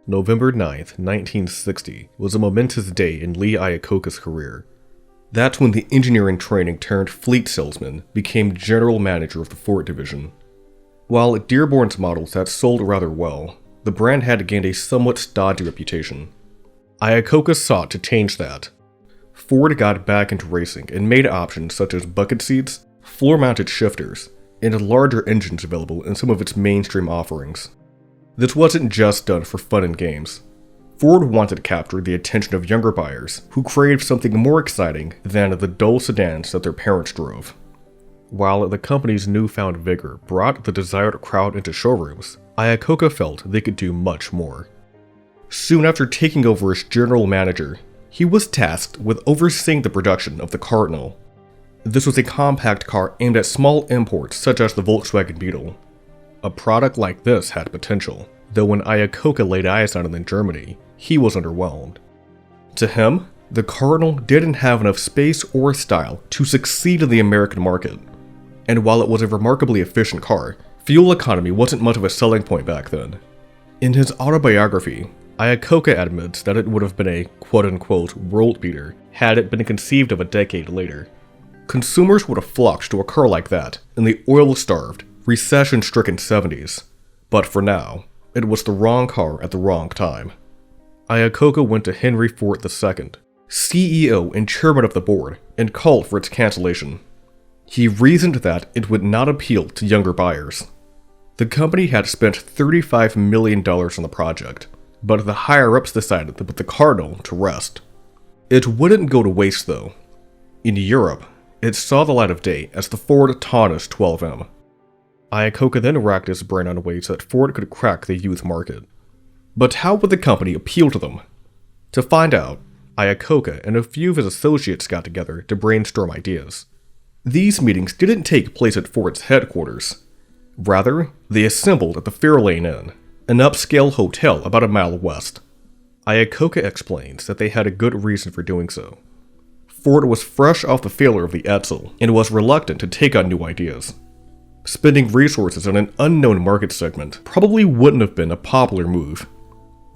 November 9th, 1960 was a momentous day in Lee Iacocca's career. That's when the engineering training turned fleet salesman became general manager of the Ford division. While Dearborn's models had sold rather well, the brand had gained a somewhat stodgy reputation. Iacocca sought to change that. Ford got back into racing and made options such as bucket seats, floor-mounted shifters, and larger engines available in some of its mainstream offerings. This wasn't just done for fun and games. Ford wanted to capture the attention of younger buyers who craved something more exciting than the dull sedans that their parents drove. While the company's newfound vigor brought the desired crowd into showrooms, Iacocca felt they could do much more. Soon after taking over as general manager, he was tasked with overseeing the production of the Cardinal. This was a compact car aimed at small imports such as the Volkswagen Beetle. A product like this had potential, though when Iacocca laid eyes on it in Germany, he was underwhelmed. To him, the Cardinal didn't have enough space or style to succeed in the American market. And while it was a remarkably efficient car, fuel economy wasn't much of a selling point back then. In his autobiography, Iacocca admits that it would have been a quote-unquote world beater had it been conceived of a decade later. Consumers would have flocked to a car like that in the oil-starved, recession-stricken 70s. But for now, it was the wrong car at the wrong time. Iacocca went to Henry Ford II, CEO and chairman of the board, and called for its cancellation. He reasoned that it would not appeal to younger buyers. The company had spent $35 million on the project, but the higher-ups decided to put the Cardinal to rest. It wouldn't go to waste though. In Europe, it saw the light of day as the Ford Taunus 12M. Iacocca then racked his brain on ways that Ford could crack the youth market. But how would the company appeal to them? To find out, Iacocca and a few of his associates got together to brainstorm ideas. These meetings didn't take place at Ford's headquarters. Rather, they assembled at the Fairlane Inn, an upscale hotel about a mile west. Iacocca explains that they had a good reason for doing so. Ford was fresh off the failure of the Edsel and was reluctant to take on new ideas. Spending resources on an unknown market segment probably wouldn't have been a popular move.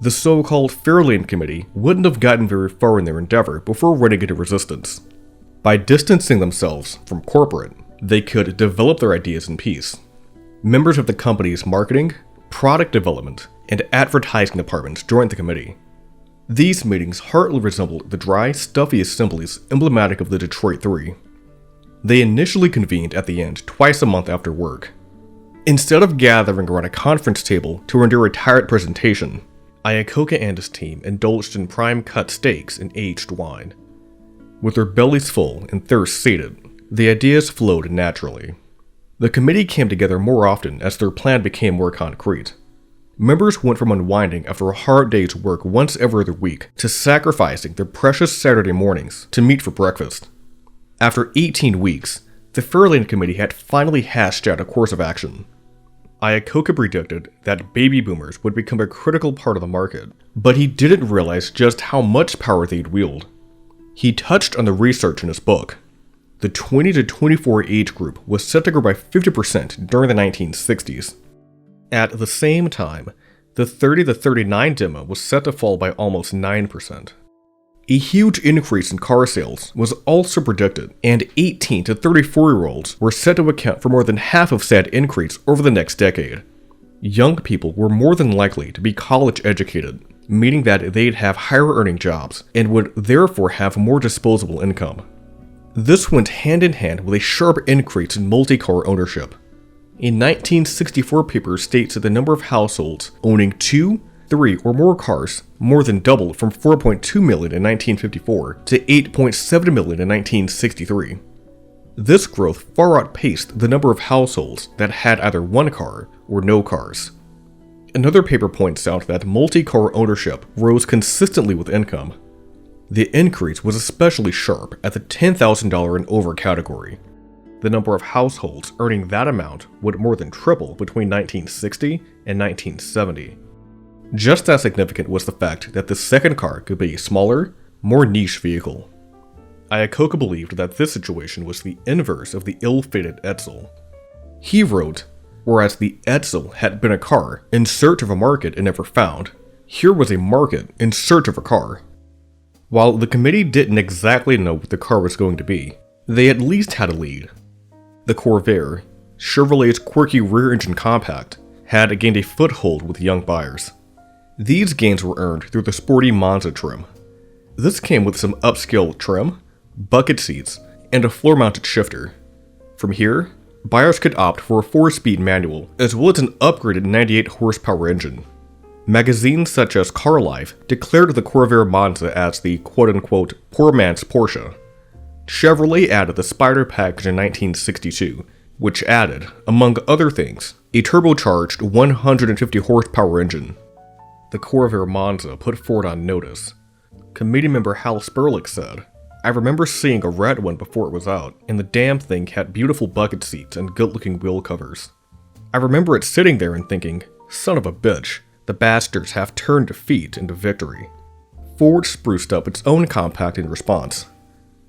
The so-called Fairlane Committee wouldn't have gotten very far in their endeavor before running into resistance. By distancing themselves from corporate, they could develop their ideas in peace. Members of the company's marketing, product development, and advertising departments joined the committee. These meetings hardly resembled the dry, stuffy assemblies emblematic of the Detroit Three. They initially convened at the end twice a month after work. Instead of gathering around a conference table to render a tired presentation, Iacocca and his team indulged in prime-cut steaks and aged wine. With their bellies full and thirst sated, the ideas flowed naturally. The committee came together more often as their plan became more concrete. Members went from unwinding after a hard day's work once every other week to sacrificing their precious Saturday mornings to meet for breakfast. After 18 weeks, the Fairlane Committee had finally hashed out a course of action. Iacocca predicted that baby boomers would become a critical part of the market, but he didn't realize just how much power they'd wield. He touched on the research in his book. The 20 to 24 age group was set to grow by 50% during the 1960s. At the same time, the 30 to 39 demo was set to fall by almost 9%. A huge increase in car sales was also predicted, and 18 to 34-year-olds were set to account for more than half of said increase over the next decade. Young people were more than likely to be college educated, meaning that they'd have higher earning jobs and would therefore have more disposable income. This went hand in hand with a sharp increase in multi-car ownership. A 1964 paper states that the number of households owning 2, 3, or more cars more than doubled from 4.2 million in 1954 to 8.7 million in 1963. This growth far outpaced the number of households that had either one car or no cars. Another paper points out that multi-car ownership rose consistently with income. The increase was especially sharp at the $10,000 and over category. The number of households earning that amount would more than triple between 1960 and 1970. Just as significant was the fact that the second car could be a smaller, more niche vehicle. Iacocca believed that this situation was the inverse of the ill-fated Edsel. He wrote, whereas the Edsel had been a car in search of a market it never found, Here was a market in search of a car. While the committee didn't exactly know what the car was going to be, they at least had a lead. The Corvair, Chevrolet's quirky rear-engine compact, had gained a foothold with young buyers. These gains were earned through the sporty Monza trim. This came with some upscale trim, bucket seats, and a floor-mounted shifter. From here, buyers could opt for a 4-speed manual as well as an upgraded 98 horsepower engine. Magazines such as Car Life declared the Corvair Monza as the quote-unquote poor man's Porsche. Chevrolet added the Spider package in 1962, which added, among other things, a turbocharged 150 horsepower engine. The Corvair Monza put Ford on notice. Committee member Hal Sperlich said, "I remember seeing a red one before it was out, and the damn thing had beautiful bucket seats and good-looking wheel covers. I remember it sitting there and thinking, son of a bitch, the bastards have turned defeat into victory." Ford spruced up its own compact in response.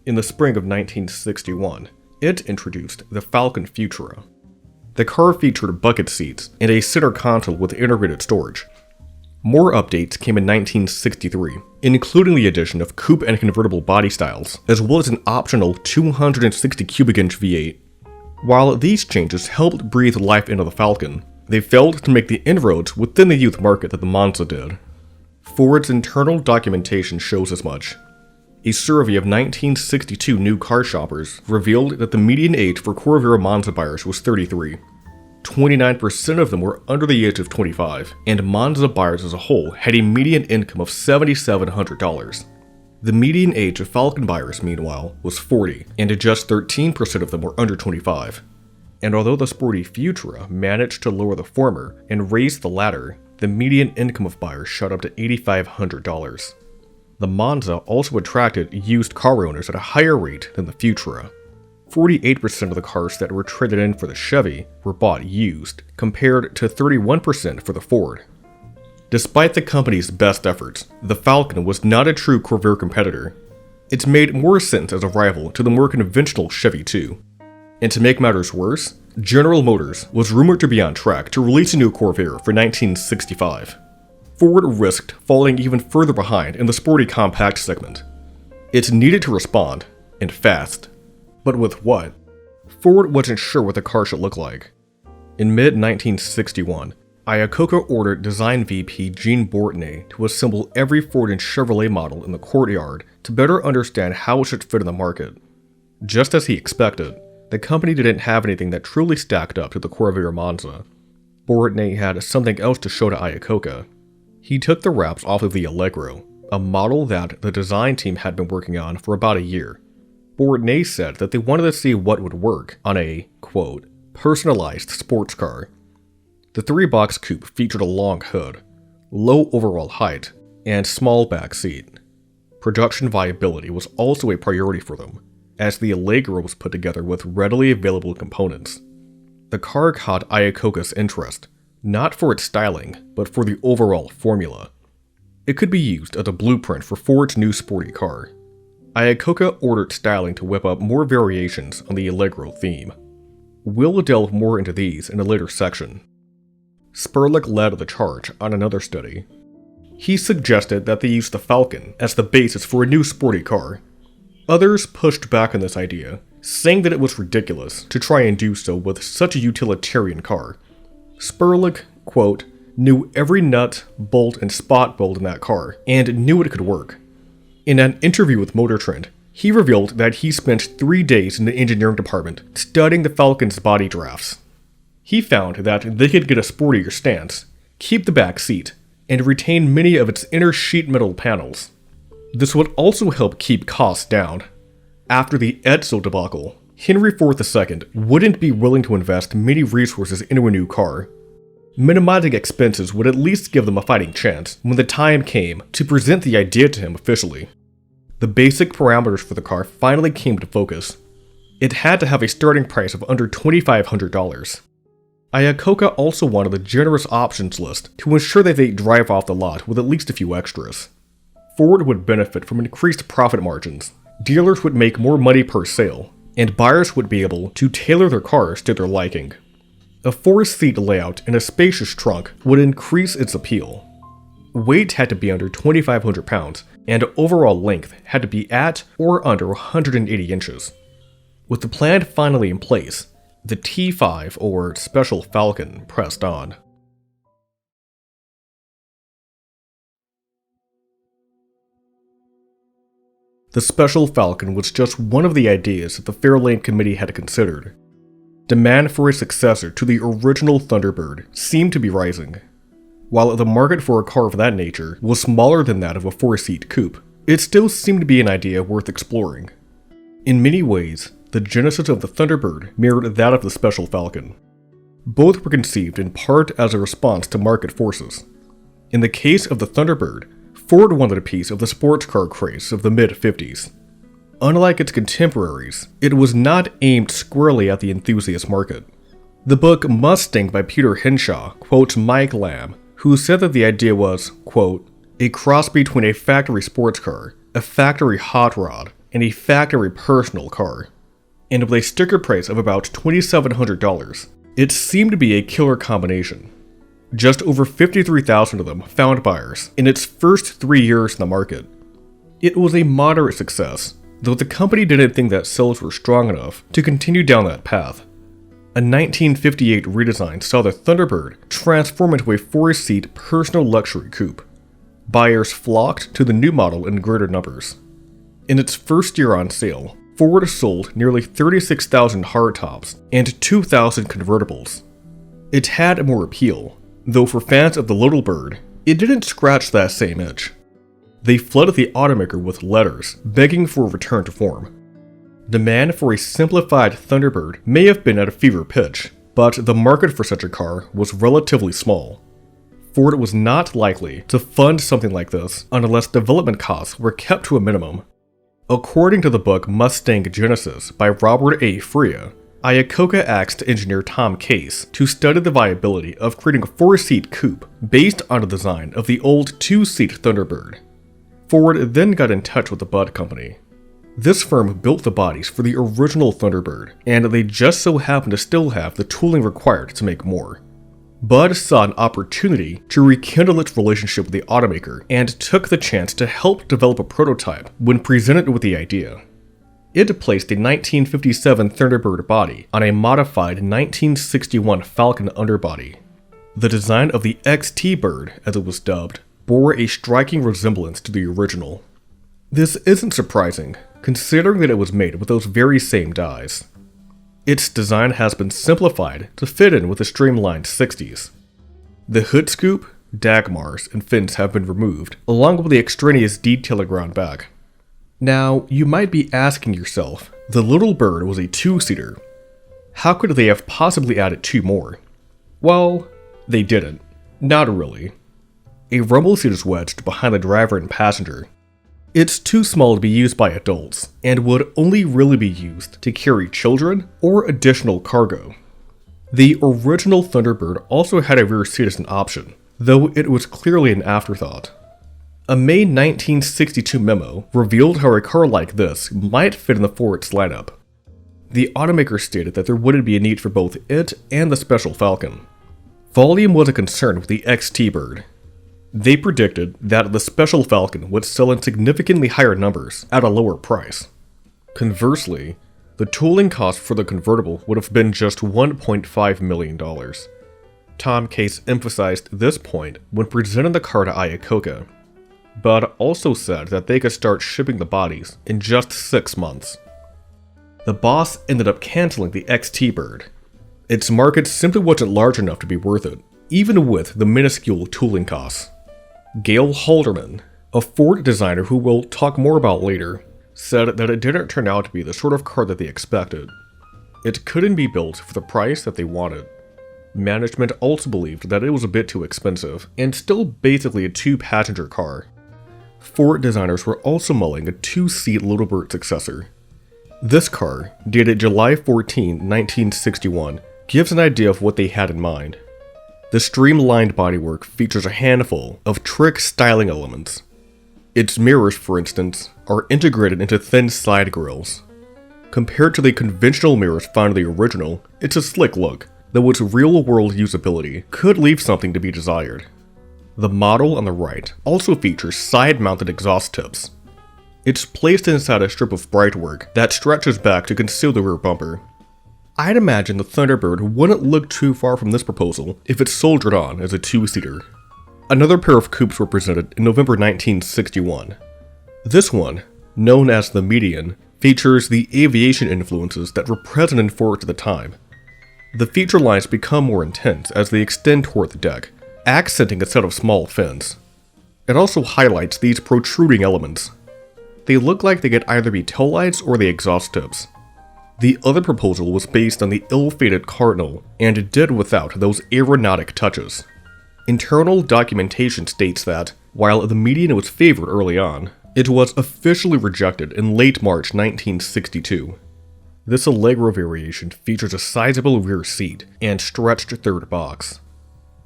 In the spring of 1961, it introduced the Falcon Futura. The car featured bucket seats and a center console with integrated storage. More updates came in 1963, including the addition of coupe and convertible body styles, as well as an optional 260 cubic inch V8. While these changes helped breathe life into the Falcon, they failed to make the inroads within the youth market that the Monza did. Ford's internal documentation shows as much. A survey of 1962 new car shoppers revealed that the median age for Corvair Monza buyers was 33. 29% of them were under the age of 25, and Monza buyers as a whole had a median income of $7,700. The median age of Falcon buyers, meanwhile, was 40, and just 13% of them were under 25. And although the sporty Futura managed to lower the former and raise the latter, the median income of buyers shot up to $8,500. The Monza also attracted used car owners at a higher rate than the Futura. 48% of the cars that were traded in for the Chevy were bought used, compared to 31% for the Ford. Despite the company's best efforts, the Falcon was not a true Corvair competitor. It made more sense as a rival to the more conventional Chevy 2. And to make matters worse, General Motors was rumored to be on track to release a new Corvair for 1965. Ford risked falling even further behind in the sporty compact segment. It needed to respond, and fast. But with what? Ford wasn't sure what the car should look like. In mid-1961, Iacocca ordered design VP Gene Bortney to assemble every Ford and Chevrolet model in the courtyard to better understand how it should fit in the market. Just as he expected, the company didn't have anything that truly stacked up to the Corvair Monza. Bortney had something else to show to Iacocca. He took the wraps off of the Allegro, a model that the design team had been working on for about a year. Bortney said that they wanted to see what would work on a, quote, personalized sports car. The 3-box coupe featured a long hood, low overall height, and small back seat. Production viability was also a priority for them, as the Allegro was put together with readily available components. The car caught Iacocca's interest, not for its styling, but for the overall formula. It could be used as a blueprint for Ford's new sporty car. Iacocca ordered styling to whip up more variations on the Allegro theme. We'll delve more into these in a later section. Sperlich led the charge on another study. He suggested that they use the Falcon as the basis for a new sporty car. Others pushed back on this idea, saying that it was ridiculous to try and do so with such a utilitarian car. Sperlich, quote, knew every nut, bolt, and spot bolt in that car, and knew it could work. In an interview with Motor Trend, he revealed that he spent 3 days in the engineering department studying the Falcon's body drafts. He found that they could get a sportier stance, keep the back seat, and retain many of its inner sheet metal panels. This would also help keep costs down. After the Edsel debacle, Henry IV II wouldn't be willing to invest many resources into a new car. Minimizing expenses would at least give them a fighting chance when the time came to present the idea to him officially. The basic parameters for the car finally came to focus. It had to have a starting price of under $2,500. Iacocca also wanted a generous options list to ensure that they drive off the lot with at least a few extras. Ford would benefit from increased profit margins, dealers would make more money per sale, and buyers would be able to tailor their cars to their liking. A 4-seat layout and a spacious trunk would increase its appeal. weight had to be under 2,500 pounds, and overall length had to be at or under 180 inches. With the plan finally in place, the T5 or Special Falcon pressed on. The Special Falcon was just one of the ideas that the Fairlane Committee had considered. Demand for a successor to the original Thunderbird seemed to be rising. While the market for a car of that nature was smaller than that of a 4-seat coupe, it still seemed to be an idea worth exploring. In many ways, the genesis of the Thunderbird mirrored that of the Special Falcon. Both were conceived in part as a response to market forces. In the case of the Thunderbird, Ford wanted a piece of the sports car craze of the mid-50s. Unlike its contemporaries, it was not aimed squarely at the enthusiast market. The book Mustang by Peter Henshaw quotes Mike Lamb, who said that the idea was, quote, a cross between a factory sports car, a factory hot rod, and a factory personal car. And with a sticker price of about $2,700, it seemed to be a killer combination. Just over 53,000 of them found buyers in its first 3 years in the market. It was a moderate success, though the company didn't think that sales were strong enough to continue down that path. A 1958 redesign saw the Thunderbird transform into a 4-seat personal luxury coupe. Buyers flocked to the new model in greater numbers. In its first year on sale, Ford sold nearly 36,000 hardtops and 2,000 convertibles. It had more appeal, though for fans of the Little Bird, it didn't scratch that same itch. They flooded the automaker with letters begging for a return to form. Demand for a simplified Thunderbird may have been at a fever pitch, but the market for such a car was relatively small. Ford was not likely to fund something like this unless development costs were kept to a minimum. According to the book Mustang Genesis by Robert A. Freya, Iacocca asked engineer Tom Case to study the viability of creating a 4-seat coupe based on the design of the old 2-seat Thunderbird. Ford then got in touch with the Budd Company. This firm built the bodies for the original Thunderbird, and they just so happened to still have the tooling required to make more. Budd saw an opportunity to rekindle its relationship with the automaker and took the chance to help develop a prototype when presented with the idea. It placed a 1957 Thunderbird body on a modified 1961 Falcon underbody. The design of the XT Bird, as it was dubbed, bore a striking resemblance to the original. This isn't surprising, considering that it was made with those very same dies. Its design has been simplified to fit in with the streamlined 60s. The hood scoop, Dagmars, and fins have been removed, along with the extraneous detailing around back. Now, you might be asking yourself, the Little Bird was a 2-seater. How could they have possibly added 2 more? Well, they didn't. Not really. A rumble seat is wedged behind the driver and passenger. It's too small to be used by adults, and would only really be used to carry children or additional cargo. The original Thunderbird also had a rear seat as an option, though it was clearly an afterthought. A May 1962 memo revealed how a car like this might fit in the Ford's lineup. The automaker stated that there wouldn't be a need for both it and the Special Falcon. Volume was a concern with the XT Bird. They predicted that the Special Falcon would sell in significantly higher numbers at a lower price. Conversely, the tooling cost for the convertible would have been just $1.5 million. Tom Case emphasized this point when presenting the car to Iacocca, but also said that they could start shipping the bodies in just 6 months. The boss ended up canceling the XT Bird. Its market simply wasn't large enough to be worth it, even with the minuscule tooling costs. Gail Halderman, a Ford designer who we'll talk more about later, said that it didn't turn out to be the sort of car that they expected. It couldn't be built for the price that they wanted. Management also believed that it was a bit too expensive, and still basically a 2-passenger car. Ford designers were also mulling a 2-seat Little Bird successor. This car, dated July 14, 1961, gives an idea of what they had in mind. The streamlined bodywork features a handful of trick styling elements. Its mirrors, for instance, are integrated into thin side grills. Compared to the conventional mirrors found in the original, it's a slick look, though its real-world usability could leave something to be desired. The model on the right also features side-mounted exhaust tips. It's placed inside a strip of brightwork that stretches back to conceal the rear bumper. I'd imagine the Thunderbird wouldn't look too far from this proposal if it soldiered on as a two-seater. Another pair of coupes were presented in November 1961. This one, known as the Median, features the aviation influences that were present in Ford at the time. The feature lines become more intense as they extend toward the deck, accenting a set of small fins. It also highlights these protruding elements. They look like they could either be tail lights or the exhaust tips. The other proposal was based on the ill-fated Cardinal and did without those aeronautic touches. Internal documentation states that, while the Median was favored early on, it was officially rejected in late March 1962. This Allegro variation features a sizable rear seat and stretched third box.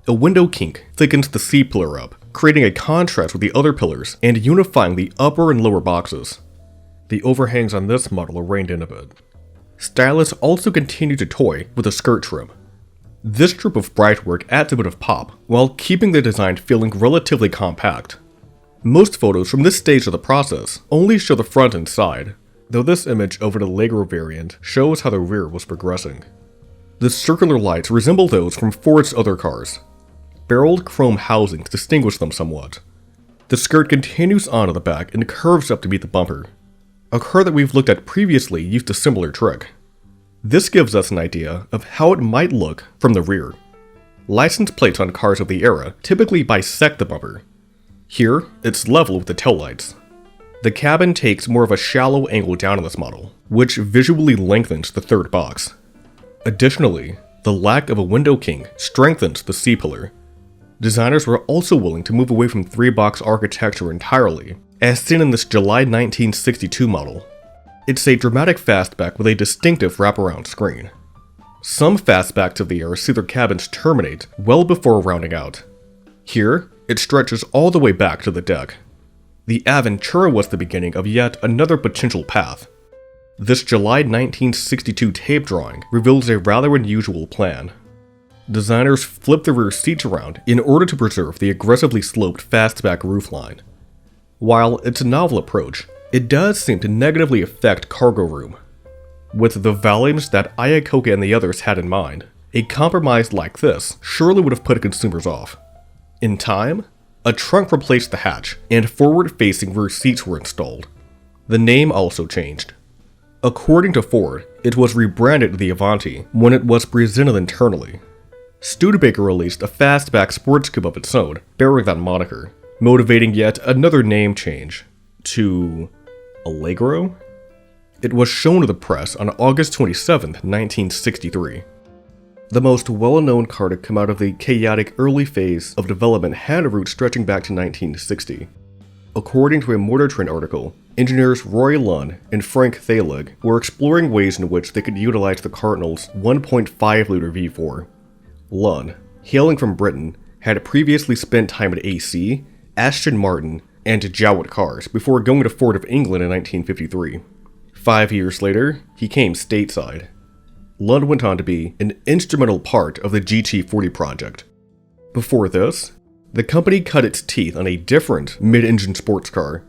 A window kink thickens the C-pillar up, creating a contrast with the other pillars and unifying the upper and lower boxes. The overhangs on this model are reined in a bit. Stylists also continue to toy with the skirt trim. This strip of brightwork adds a bit of pop, while keeping the design feeling relatively compact. Most photos from this stage of the process only show the front and side, though this image of an Allegro variant shows how the rear was progressing. The circular lights resemble those from Ford's other cars. Barreled chrome housings distinguish them somewhat. The skirt continues on to the back and curves up to meet the bumper. A car that we've looked at previously used a similar trick. This gives us an idea of how it might look from the rear. License plates on cars of the era typically bisect the bumper. Here, it's level with the taillights. The cabin takes more of a shallow angle down on this model, which visually lengthens the third box. Additionally, the lack of a window kink strengthens the C-pillar. Designers were also willing to move away from three-box architecture entirely, as seen in this July 1962 model. It's a dramatic fastback with a distinctive wraparound screen. Some fastbacks of the era see their cabins terminate well before rounding out. Here, it stretches all the way back to the deck. The Aventura was the beginning of yet another potential path. This July 1962 tape drawing reveals a rather unusual plan. Designers flipped the rear seats around in order to preserve the aggressively sloped fastback roofline. While it's a novel approach, it does seem to negatively affect cargo room. With the volumes that Iacocca and the others had in mind, a compromise like this surely would have put consumers off. In time, a trunk replaced the hatch, and forward-facing rear seats were installed. The name also changed. According to Ford, it was rebranded the Avanti when it was presented internally. Studebaker released a fastback sports coupe of its own, bearing that moniker, motivating yet another name change to Allegro? It was shown to the press on August 27, 1963. The most well-known car to come out of the chaotic early phase of development had a route stretching back to 1960. According to a Motor Trend article, engineers Roy Lunn and Frank Thelig were exploring ways in which they could utilize the Cardinal's 1.5-liter V4. Lunn, hailing from Britain, had previously spent time at AC, Aston Martin, and Jowett Cars before going to Ford of England in 1953. 5 years later, he came stateside. Lunn went on to be an instrumental part of the GT40 project. Before this, the company cut its teeth on a different mid-engine sports car.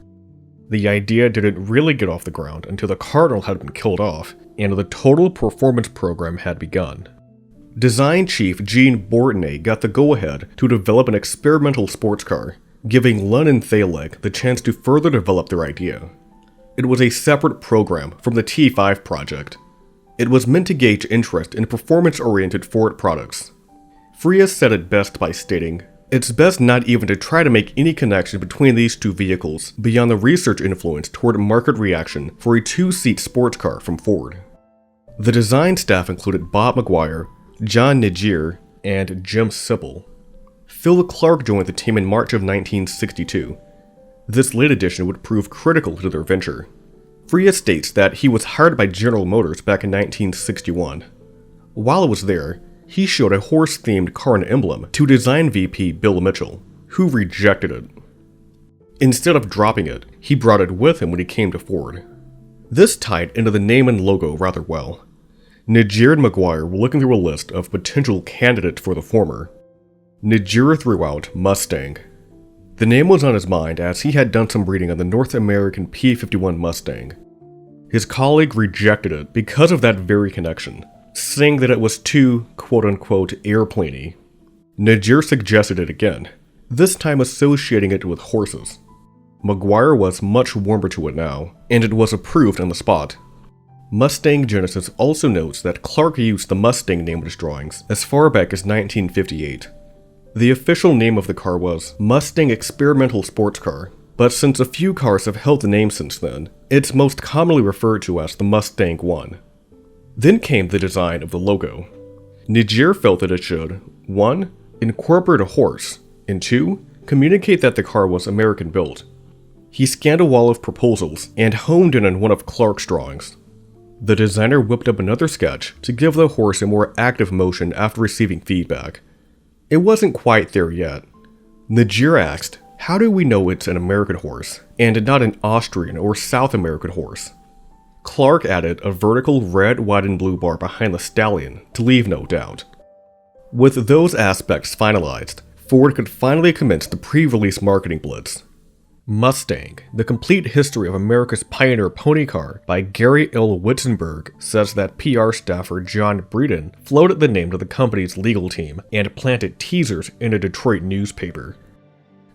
The idea didn't really get off the ground until the Cardinal had been killed off and the Total Performance program had begun. Design chief Gene Bortney got the go-ahead to develop an experimental sports car, giving Lunn and Thelig the chance to further develop their idea. It was a separate program from the T5 project. It was meant to gauge interest in performance-oriented Ford products. Frias said it best by stating, "It's best not even to try to make any connection between these two vehicles beyond the research influence toward market reaction for a two-seat sports car from Ford." The design staff included Bob McGuire, John Nigier, and Jim Sipple. Phil Clark joined the team in March of 1962. This late addition would prove critical to their venture. Frias states that he was hired by General Motors back in 1961. While he was there, he showed a horse-themed car and emblem to design VP Bill Mitchell, who rejected it. Instead of dropping it, he brought it with him when he came to Ford. This tied into the name and logo rather well. Nigier and McGuire were looking through a list of potential candidates for the former. Nigier threw out Mustang. The name was on his mind as he had done some reading on the North American P-51 Mustang. His colleague rejected it because of that very connection, saying that it was too quote-unquote airplaney. Najir suggested it again, this time associating it with horses. Maguire was much warmer to it now, and it was approved on the spot. Mustang Genesis also notes that Clark used the Mustang name in his drawings as far back as 1958. The official name of the car was Mustang Experimental Sports Car, but since a few cars have held the name since then, it's most commonly referred to as the Mustang 1. Then came the design of the logo. Najir felt that it should 1. Incorporate a horse, and 2. Communicate that the car was American-built. He scanned a wall of proposals and honed in on one of Clark's drawings. The designer whipped up another sketch to give the horse a more active motion after receiving feedback. It wasn't quite there yet. Najir asked, how do we know it's an American horse, and not an Austrian or South American horse? Clark added a vertical red, white, and blue bar behind the stallion to leave no doubt. With those aspects finalized, Ford could finally commence the pre-release marketing blitz. Mustang, The Complete History of America's Pioneer Pony Car by Gary L. Witzenberg says that PR staffer John Breeden floated the name to the company's legal team and planted teasers in a Detroit newspaper.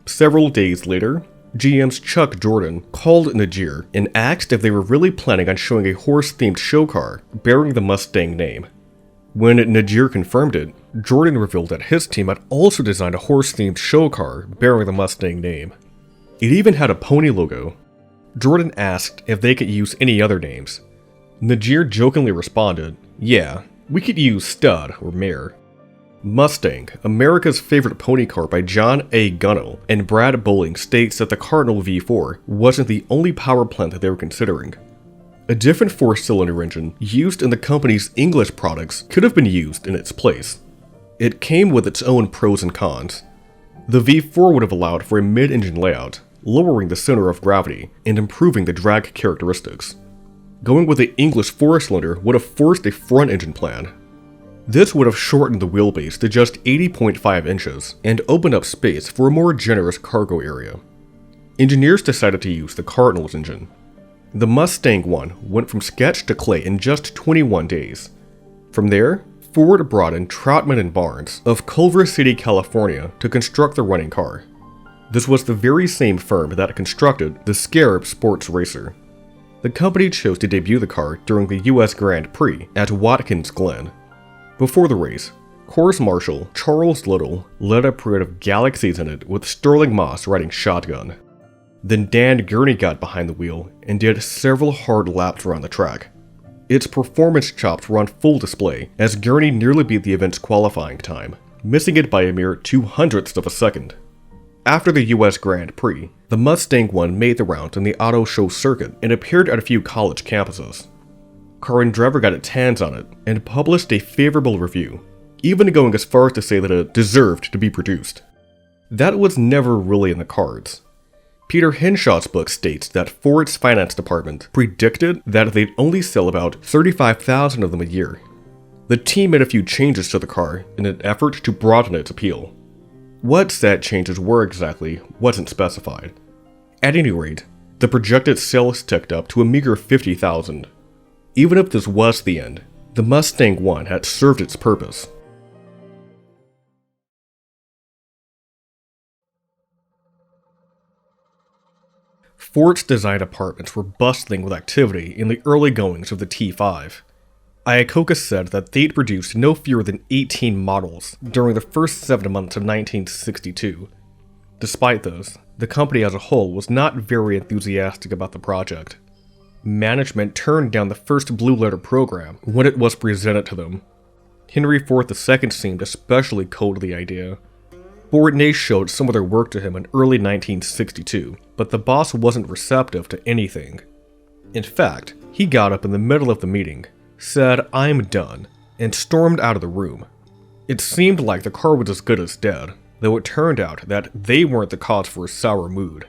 Several days later, GM's Chuck Jordan called Najir and asked if they were really planning on showing a horse-themed show car bearing the Mustang name. When Najir confirmed it, Jordan revealed that his team had also designed a horse-themed show car bearing the Mustang name. It even had a pony logo. Jordan asked if they could use any other names. Najir jokingly responded, yeah, we could use Stud or Mare. Mustang, America's Favorite Pony Car by John A. Gunnell and Brad Bowling states that the Cardinal V4 wasn't the only power plant that they were considering. A different 4-cylinder engine used in the company's English products could have been used in its place. It came with its own pros and cons. The V4 would have allowed for a mid-engine layout, lowering the center of gravity and improving the drag characteristics. Going with the English 4-cylinder would have forced a front-engine plan. This would have shortened the wheelbase to just 80.5 inches and opened up space for a more generous cargo area. Engineers decided to use the Cardinal's engine. The Mustang 1 went from sketch to clay in just 21 days. From there, Ford brought in Troutman and Barnes of Culver City, California to construct the running car. This was the very same firm that constructed the Scarab sports racer. The company chose to debut the car during the US Grand Prix at Watkins Glen. Before the race, course marshal Charles Little led a parade of galaxies in it with Sterling Moss riding shotgun. Then Dan Gurney got behind the wheel and did several hard laps around the track. Its performance chops were on full display as Gurney nearly beat the event's qualifying time, missing it by a mere 0.02 of a second. After the US Grand Prix, the Mustang 1 made the rounds on the auto show circuit and appeared at a few college campuses. Car and Driver got its hands on it and published a favorable review, even going as far as to say that it deserved to be produced. That was never really in the cards. Peter Henshaw's book states that Ford's finance department predicted that they'd only sell about 35,000 of them a year. The team made a few changes to the car in an effort to broaden its appeal. What said changes were exactly wasn't specified. At any rate, the projected sales ticked up to a meager 50,000. Even if this was the end, the Mustang 1 had served its purpose. Ford's design departments were bustling with activity in the early goings of the T5. Iacocca said that they'd produced no fewer than 18 models during the first 7 months of 1962. Despite this, the company as a whole was not very enthusiastic about the project. Management turned down the first Blue Letter program when it was presented to them. Henry Ford II seemed especially cold to the idea. Bourdonnais showed some of their work to him in early 1962, but the boss wasn't receptive to anything. In fact, he got up in the middle of the meeting, said, "I'm done," and stormed out of the room. It seemed like the car was as good as dead, though it turned out that they weren't the cause for his sour mood.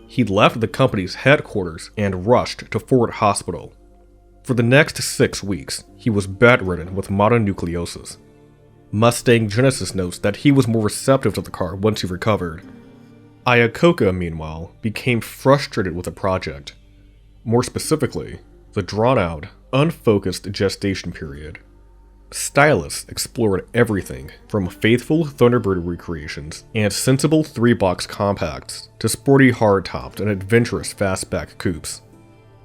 He left the company's headquarters and rushed to Ford Hospital. For the next 6 weeks, he was bedridden with mononucleosis. Mustang Genesis notes that he was more receptive to the car once he recovered. Iacocca, meanwhile, became frustrated with the project. More specifically, the drawn-out, unfocused gestation period. Stylists explored everything from faithful Thunderbird recreations and sensible 3-box compacts to sporty hardtopped and adventurous fastback coupes.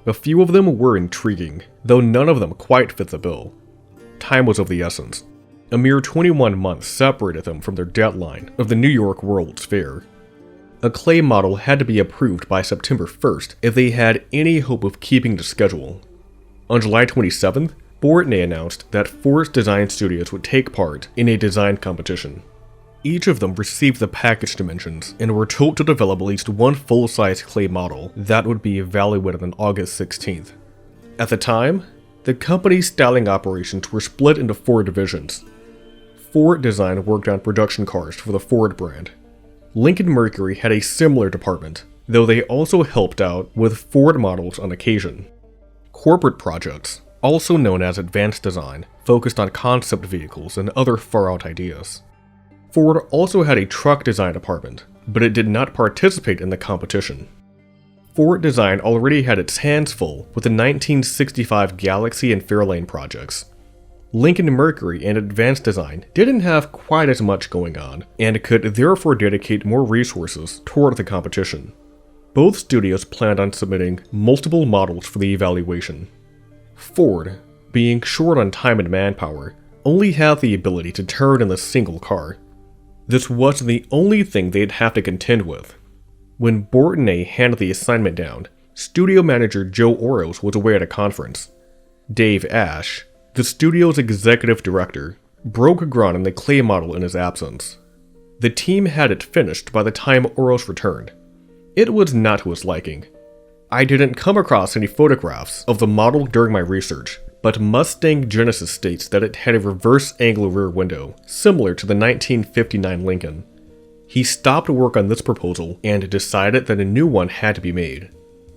A few of them were intriguing, though none of them quite fit the bill. Time was of the essence. A mere 21 months separated them from their deadline of the New York World's Fair. A clay model had to be approved by September 1st if they had any hope of keeping the schedule. On July 27th, Bortney announced that 4 design studios would take part in a design competition. Each of them received the package dimensions and were told to develop at least one full-size clay model that would be evaluated on August 16th. At the time, the company's styling operations were split into 4 divisions. Ford Design worked on production cars for the Ford brand. Lincoln Mercury had a similar department, though they also helped out with Ford models on occasion. Corporate projects, also known as advanced design, focused on concept vehicles and other far-out ideas. Ford also had a truck design department, but it did not participate in the competition. Ford Design already had its hands full with the 1965 Galaxy and Fairlane projects. Lincoln Mercury and Advanced Design didn't have quite as much going on, and could therefore dedicate more resources toward the competition. Both studios planned on submitting multiple models for the evaluation. Ford, being short on time and manpower, only had the ability to turn in a single car. This wasn't the only thing they'd have to contend with. When Bortney handed the assignment down, studio manager Joe Oros was away at a conference. Dave Ash, the studio's executive director, broke ground on the clay model in his absence. The team had it finished by the time Oros returned. It was not to his liking. I didn't come across any photographs of the model during my research, but Mustang Genesis states that it had a reverse angle rear window, similar to the 1959 Lincoln. He stopped work on this proposal and decided that a new one had to be made.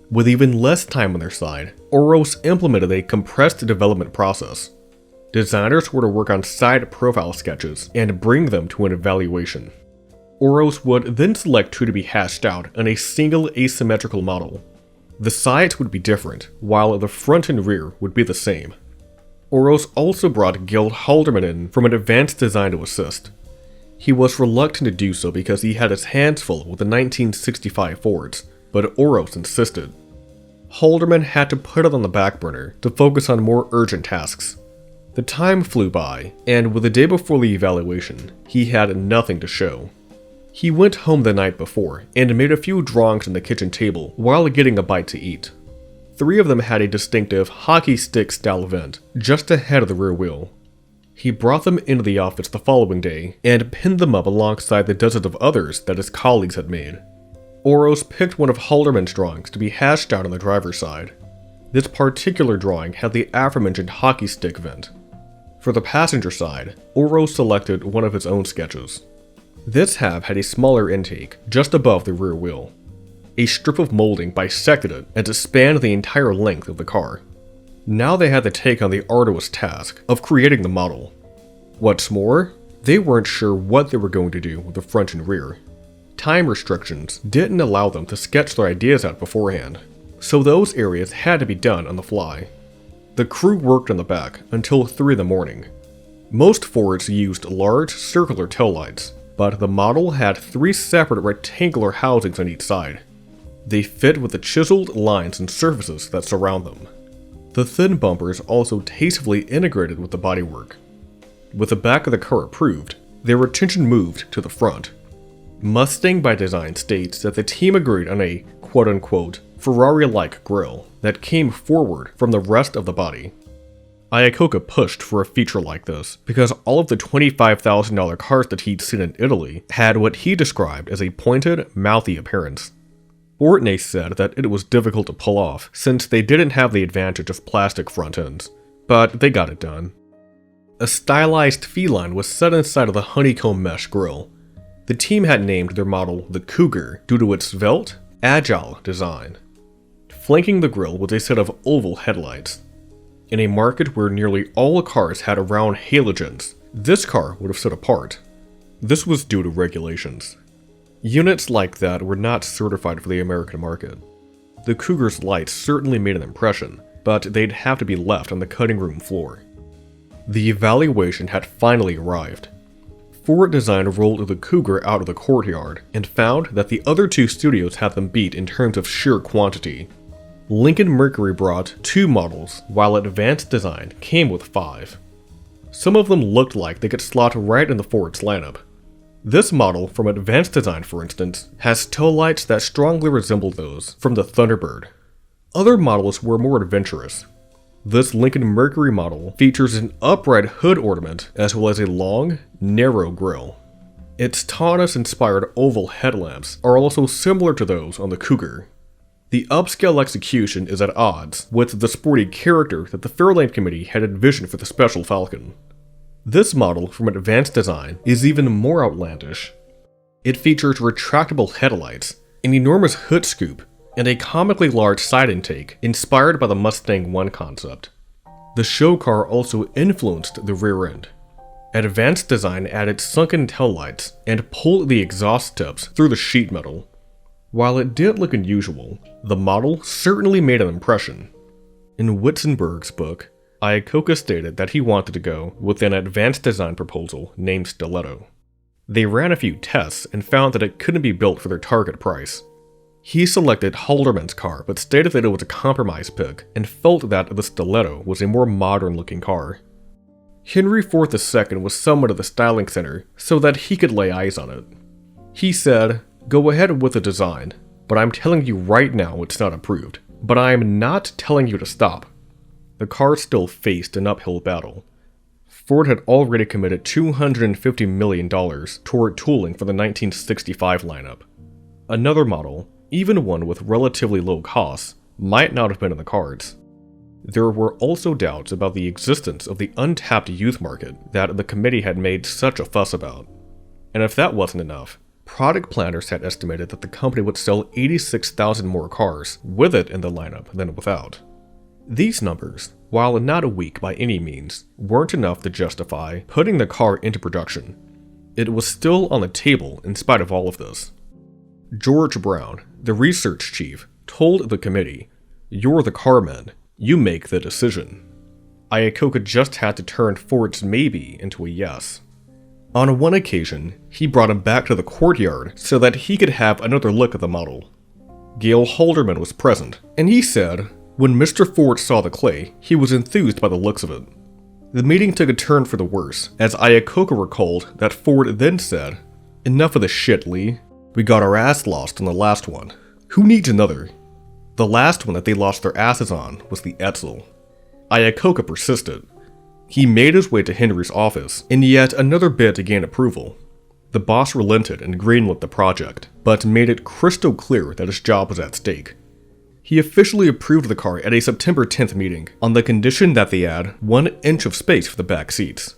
With even less time on their side, Oros implemented a compressed development process. Designers were to work on side profile sketches and bring them to an evaluation. Oros would then select 2 to be hashed out on a single asymmetrical model. The sides would be different, while the front and rear would be the same. Oros also brought Gil Halderman in from an advanced design to assist. He was reluctant to do so because he had his hands full with the 1965 Fords, but Oros insisted. Halderman had to put it on the back burner to focus on more urgent tasks. The time flew by, and with the day before the evaluation, he had nothing to show. He went home the night before and made a few drawings on the kitchen table while getting a bite to eat. 3 of them had a distinctive hockey stick style vent just ahead of the rear wheel. He brought them into the office the following day and pinned them up alongside the dozens of others that his colleagues had made. Oros picked one of Halderman's drawings to be hashed out on the driver's side. This particular drawing had the aforementioned hockey stick vent. For the passenger side, Oros selected one of his own sketches. This hab had a smaller intake just above the rear wheel. A strip of molding bisected it and it spanned the entire length of the car. Now they had to take on the arduous task of creating the model. What's more, they weren't sure what they were going to do with the front and rear. Time restrictions didn't allow them to sketch their ideas out beforehand, so those areas had to be done on the fly. The crew worked on the back until 3 in the morning. Most Fords used large circular taillights, but the model had 3 separate rectangular housings on each side. They fit with the chiseled lines and surfaces that surround them. The thin bumpers also tastefully integrated with the bodywork. With the back of the car approved, their attention moved to the front. Mustang by Design states that the team agreed on a quote-unquote Ferrari-like grille that came forward from the rest of the body. Iacocca pushed for a feature like this because all of the $25,000 cars that he'd seen in Italy had what he described as a pointed, mouthy appearance. Bortney said that it was difficult to pull off since they didn't have the advantage of plastic front ends, but they got it done. A stylized feline was set inside of the honeycomb mesh grille. The team had named their model the Cougar due to its svelte, agile design. Flanking the grille was a set of oval headlights. In a market where nearly all cars had round halogens, this car would have stood apart. This was due to regulations. Units like that were not certified for the American market. The Cougar's lights certainly made an impression, but they'd have to be left on the cutting room floor. The evaluation had finally arrived. Ford Design rolled the Cougar out of the courtyard and found that the other two studios had them beat in terms of sheer quantity. Lincoln Mercury brought 2 models, while Advanced Design came with 5. Some of them looked like they could slot right in the Ford's lineup. This model from Advanced Design, for instance, has taillights that strongly resemble those from the Thunderbird. Other models were more adventurous. This Lincoln Mercury model features an upright hood ornament as well as a long, narrow grille. Its Taunus-inspired oval headlamps are also similar to those on the Cougar. The upscale execution is at odds with the sporty character that the Fairlane Committee had envisioned for the Special Falcon. This model from Advanced Design is even more outlandish. It features retractable headlights, an enormous hood scoop, and a comically large side intake inspired by the Mustang 1 concept. The show car also influenced the rear end. Advanced Design added sunken taillights and pulled the exhaust tips through the sheet metal. While it didn't look unusual, the model certainly made an impression. In Witzenberg's book, Iacocca stated that he wanted to go with an Advanced Design proposal named Stiletto. They ran a few tests and found that it couldn't be built for their target price. He selected Halderman's car, but stated that it was a compromise pick, and felt that the Stiletto was a more modern-looking car. Henry IV II was summoned to the styling center so that he could lay eyes on it. He said, "Go ahead with the design, but I'm telling you right now it's not approved. But I am not telling you to stop." The car still faced an uphill battle. Ford had already committed $250 million toward tooling for the 1965 lineup. Another model, even one with relatively low costs, might not have been in the cards. There were also doubts about the existence of the untapped youth market that the committee had made such a fuss about. And if that wasn't enough, product planners had estimated that the company would sell 86,000 more cars with it in the lineup than without. These numbers, while not weak by any means, weren't enough to justify putting the car into production. It was still on the table in spite of all of this. George Brown, the research chief, told the committee, "You're the carman, you make the decision." Iacocca just had to turn Ford's maybe into a yes. On one occasion, he brought him back to the courtyard so that he could have another look at the model. Gail Halderman was present, and he said, when Mr. Ford saw the clay, he was enthused by the looks of it. The meeting took a turn for the worse, as Iacocca recalled that Ford then said, "Enough of the shit, Lee. We got our ass lost on the last one. Who needs another?" The last one that they lost their asses on was the Edsel. Iacocca persisted. He made his way to Henry's office in yet another bid to gain approval. The boss relented and greenlit the project, but made it crystal clear that his job was at stake. He officially approved the car at a September 10th meeting on the condition that they add 1 inch of space for the back seats.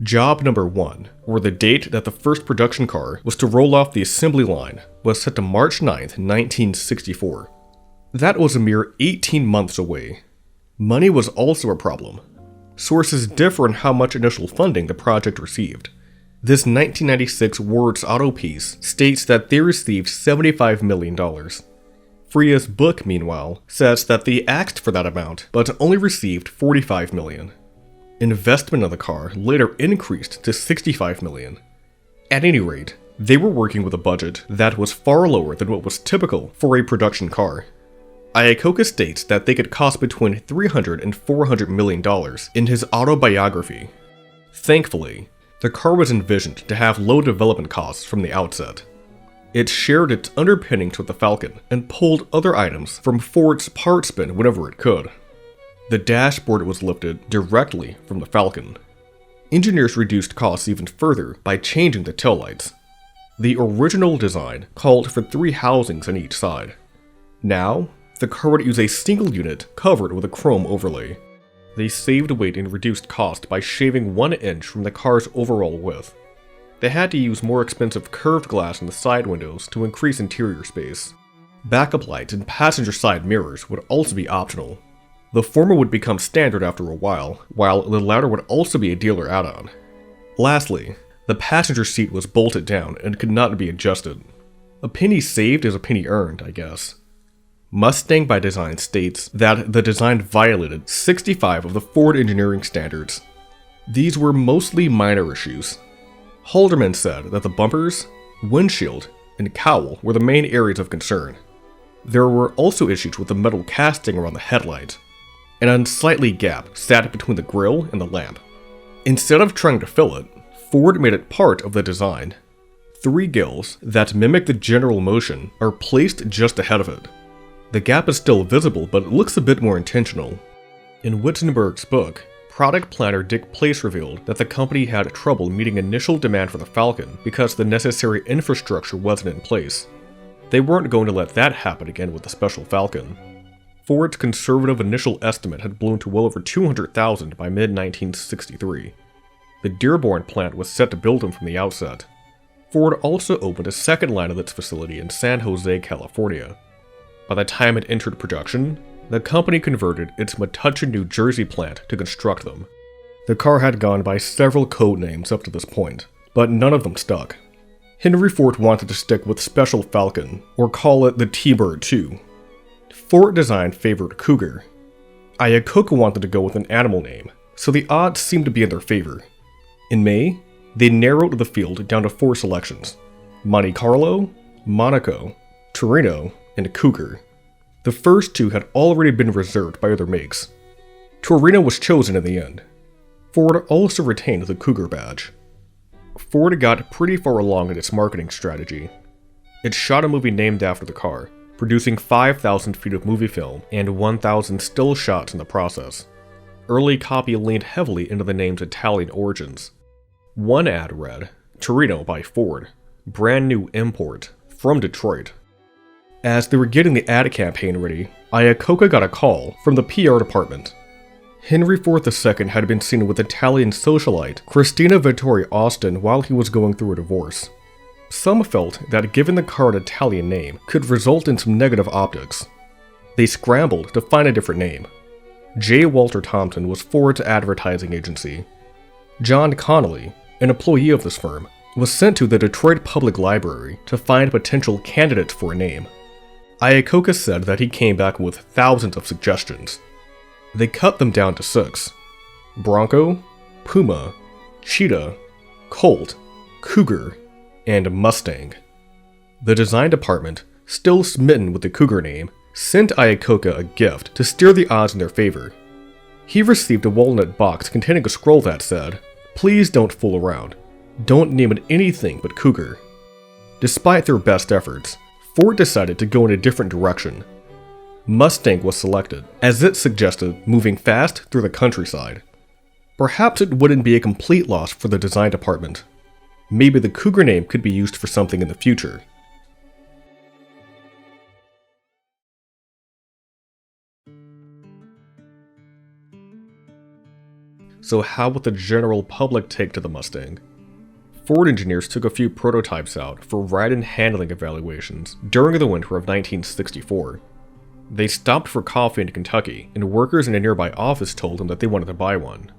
Job number 1, or the date that the first production car was to roll off the assembly line, was set to March 9th, 1964. That was a mere 18 months away. Money was also a problem. Sources differ on how much initial funding the project received. This 1996 Ward's Auto piece states that they received $75 million. Freya's book, meanwhile, says that they asked for that amount, but only received $45 million. Investment in the car later increased to $65 million. At any rate, they were working with a budget that was far lower than what was typical for a production car. Iacocca states that they could cost between $300 and $400 million in his autobiography. Thankfully, the car was envisioned to have low development costs from the outset. It shared its underpinnings with the Falcon and pulled other items from Ford's parts bin whenever it could. The dashboard was lifted directly from the Falcon. Engineers reduced costs even further by changing the taillights. The original design called for 3 housings on each side. Now, the car would use a single unit covered with a chrome overlay. They saved weight and reduced cost by shaving 1 inch from the car's overall width. They had to use more expensive curved glass in the side windows to increase interior space. Backup lights and passenger side mirrors would also be optional. The former would become standard after a while the latter would also be a dealer add-on. Lastly, the passenger seat was bolted down and could not be adjusted. A penny saved is a penny earned, I guess. Mustang by Design states that the design violated 65 of the Ford engineering standards. These were mostly minor issues. Halderman said that the bumpers, windshield, and cowl were the main areas of concern. There were also issues with the metal casting around the headlight. An unsightly gap sat between the grille and the lamp. Instead of trying to fill it, Ford made it part of the design. 3 gills that mimic the general motion are placed just ahead of it. The gap is still visible, but it looks a bit more intentional. In Wittenberg's book, product planner Dick Place revealed that the company had trouble meeting initial demand for the Falcon because the necessary infrastructure wasn't in place. They weren't going to let that happen again with the Special Falcon. Ford's conservative initial estimate had blown to well over $200,000 by mid-1963. The Dearborn plant was set to build them from the outset. Ford also opened a second line of its facility in San Jose, California. By the time it entered production, the company converted its Metuchen, New Jersey plant to construct them. The car had gone by several code names up to this point, but none of them stuck. Henry Ford wanted to stick with Special Falcon, or call it the T-Bird 2. Ford design favored Cougar. Iacocca wanted to go with an animal name, so the odds seemed to be in their favor. In May, they narrowed the field down to 4 selections: Monte Carlo, Monaco, Torino, and Cougar. The first 2 had already been reserved by other makes. Torino was chosen in the end. Ford also retained the Cougar badge. Ford got pretty far along in its marketing strategy. It shot a movie named after the car, producing 5,000 feet of movie film and 1,000 still shots in the process. Early copy leaned heavily into the name's Italian origins. One ad read, "Torino by Ford, brand new import, from Detroit." As they were getting the ad campaign ready, Iacocca got a call from the PR department. Henry Ford II had been seen with Italian socialite Christina Vittoria Austin while he was going through a divorce. Some felt that giving the car an Italian name could result in some negative optics. They scrambled to find a different name. J. Walter Thompson was Ford's advertising agency. John Connolly, an employee of this firm, was sent to the Detroit Public Library to find potential candidates for a name. Iacocca said that he came back with thousands of suggestions. They cut them down to 6: Bronco, Puma, Cheetah, Colt, Cougar, and Mustang. The design department, still smitten with the Cougar name, sent Iacocca a gift to steer the odds in their favor. He received a walnut box containing a scroll that said, "Please don't fool around. Don't name it anything but Cougar." Despite their best efforts, Ford decided to go in a different direction. Mustang was selected, as it suggested moving fast through the countryside. Perhaps it wouldn't be a complete loss for the design department. Maybe the Cougar name could be used for something in the future. So how would the general public take to the Mustang? Ford engineers took a few prototypes out for ride and handling evaluations during the winter of 1964. They stopped for coffee in Kentucky, and workers in a nearby office told them that they wanted to buy one.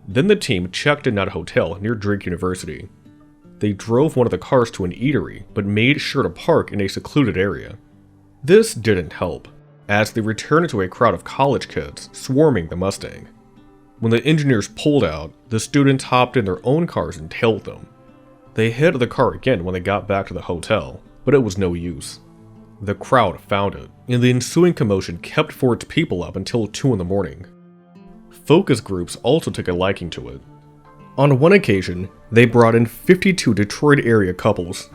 Then the team checked in at a hotel near Drake University. They drove one of the cars to an eatery, but made sure to park in a secluded area. This didn't help, as they returned to a crowd of college kids swarming the Mustang. When the engineers pulled out, the students hopped in their own cars and tailed them. They hit the car again when they got back to the hotel, but it was no use. The crowd found it, and the ensuing commotion kept Ford's people up until 2 in the morning. Focus groups also took a liking to it. On one occasion, they brought in 52 Detroit area couples.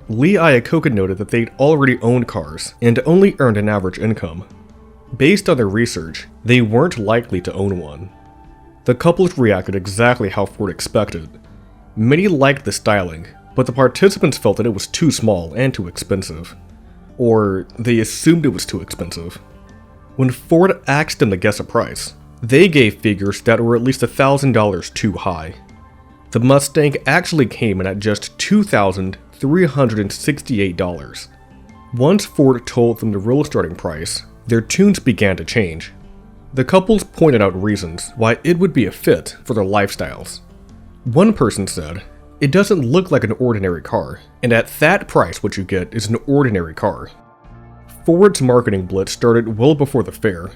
Lee Iacocca noted that they'd already owned cars and only earned an average income. Based on their research, they weren't likely to own one. The couples reacted exactly how Ford expected. Many liked the styling, but the participants felt that it was too small and too expensive. Or they assumed it was too expensive. When Ford asked them to guess a price, they gave figures that were at least $1,000 too high. The Mustang actually came in at just $2,368. Once Ford told them the real starting price, their tunes began to change. The couples pointed out reasons why it would be a fit for their lifestyles. One person said, It doesn't look like an ordinary car, and at that price what you get is an ordinary car. Ford's marketing blitz started well before the fair.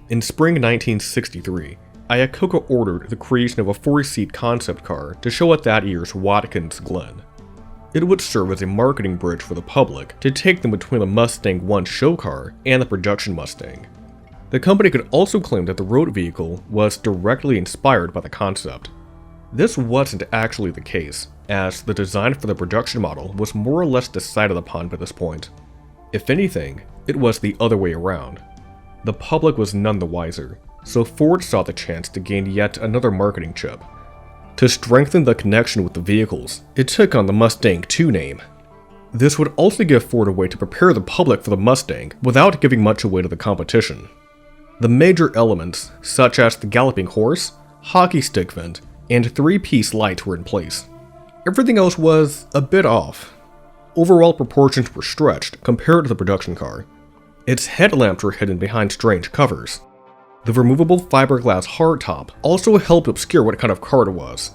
In spring 1963, Iacocca ordered the creation of a 4-seat concept car to show at that year's Watkins Glen. It would serve as a marketing bridge for the public to take them between the Mustang 1 show car and the production Mustang. The company could also claim that the road vehicle was directly inspired by the concept. This wasn't actually the case, as the design for the production model was more or less decided upon by this point. If anything, it was the other way around. The public was none the wiser, so Ford saw the chance to gain yet another marketing chip. To strengthen the connection with the vehicles, it took on the Mustang 2 name. This would also give Ford a way to prepare the public for the Mustang without giving much away to the competition. The major elements, such as the galloping horse, hockey stick vent, and 3-piece lights were in place. Everything else was a bit off. Overall proportions were stretched compared to the production car. Its headlamps were hidden behind strange covers. The removable fiberglass hardtop also helped obscure what kind of car it was.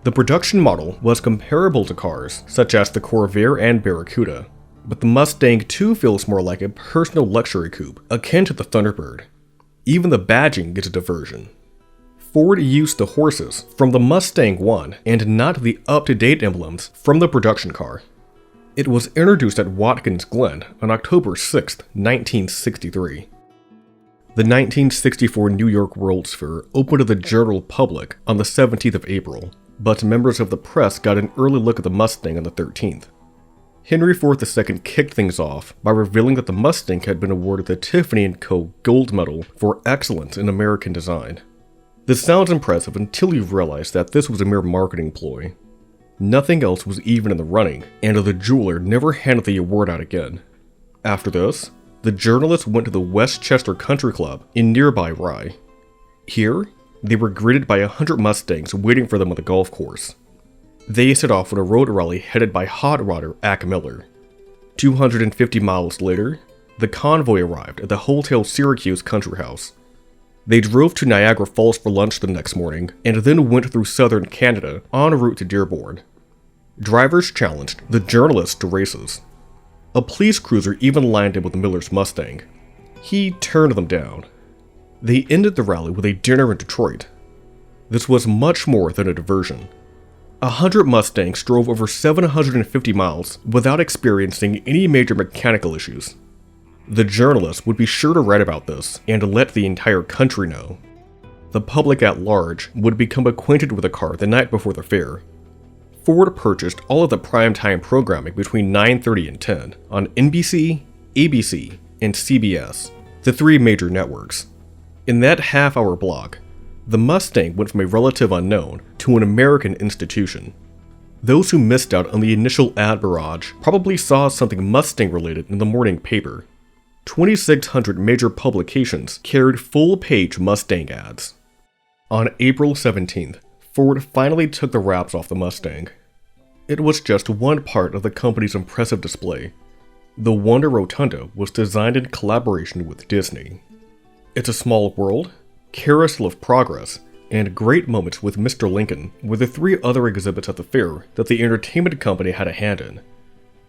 The production model was comparable to cars such as the Corvair and Barracuda, but the Mustang 2 feels more like a personal luxury coupe akin to the Thunderbird. Even the badging is a diversion. Ford used the horses from the Mustang 1 and not the up-to-date emblems from the production car. It was introduced at Watkins Glen on October 6, 1963. The 1964 New York World's Fair opened to the general public on the 17th of April, but members of the press got an early look at the Mustang on the 13th. Henry Ford II kicked things off by revealing that the Mustang had been awarded the Tiffany & Co. Gold Medal for excellence in American design. This sounds impressive until you realize that this was a mere marketing ploy. Nothing else was even in the running, and the jeweler never handed the award out again. After this, the journalists went to the Westchester Country Club in nearby Rye. Here, they were greeted by 100 Mustangs waiting for them on the golf course. They set off on a road rally headed by hot rodder Ack Miller. 250 miles later, the convoy arrived at the Hotel Syracuse Country House. They drove to Niagara Falls for lunch the next morning, and then went through southern Canada en route to Dearborn. Drivers challenged the journalists to races. A police cruiser even lined up with Miller's Mustang. He turned them down. They ended the rally with a dinner in Detroit. This was much more than a diversion. 100 Mustangs drove over 750 miles without experiencing any major mechanical issues. The journalists would be sure to write about this and let the entire country know. The public at large would become acquainted with the car the night before the fair. Ford purchased all of the primetime programming between 9:30 and 10 on NBC, ABC, and CBS, the 3 major networks. In that half-hour block, the Mustang went from a relative unknown to an American institution. Those who missed out on the initial ad barrage probably saw something Mustang-related in the morning paper. 2,600 major publications carried full-page Mustang ads. On April 17th, Ford finally took the wraps off the Mustang. It was just one part of the company's impressive display. The Wonder Rotunda was designed in collaboration with Disney. It's a Small World, Carousel of Progress, and Great Moments with Mr. Lincoln were the 3 other exhibits at the fair that the entertainment company had a hand in.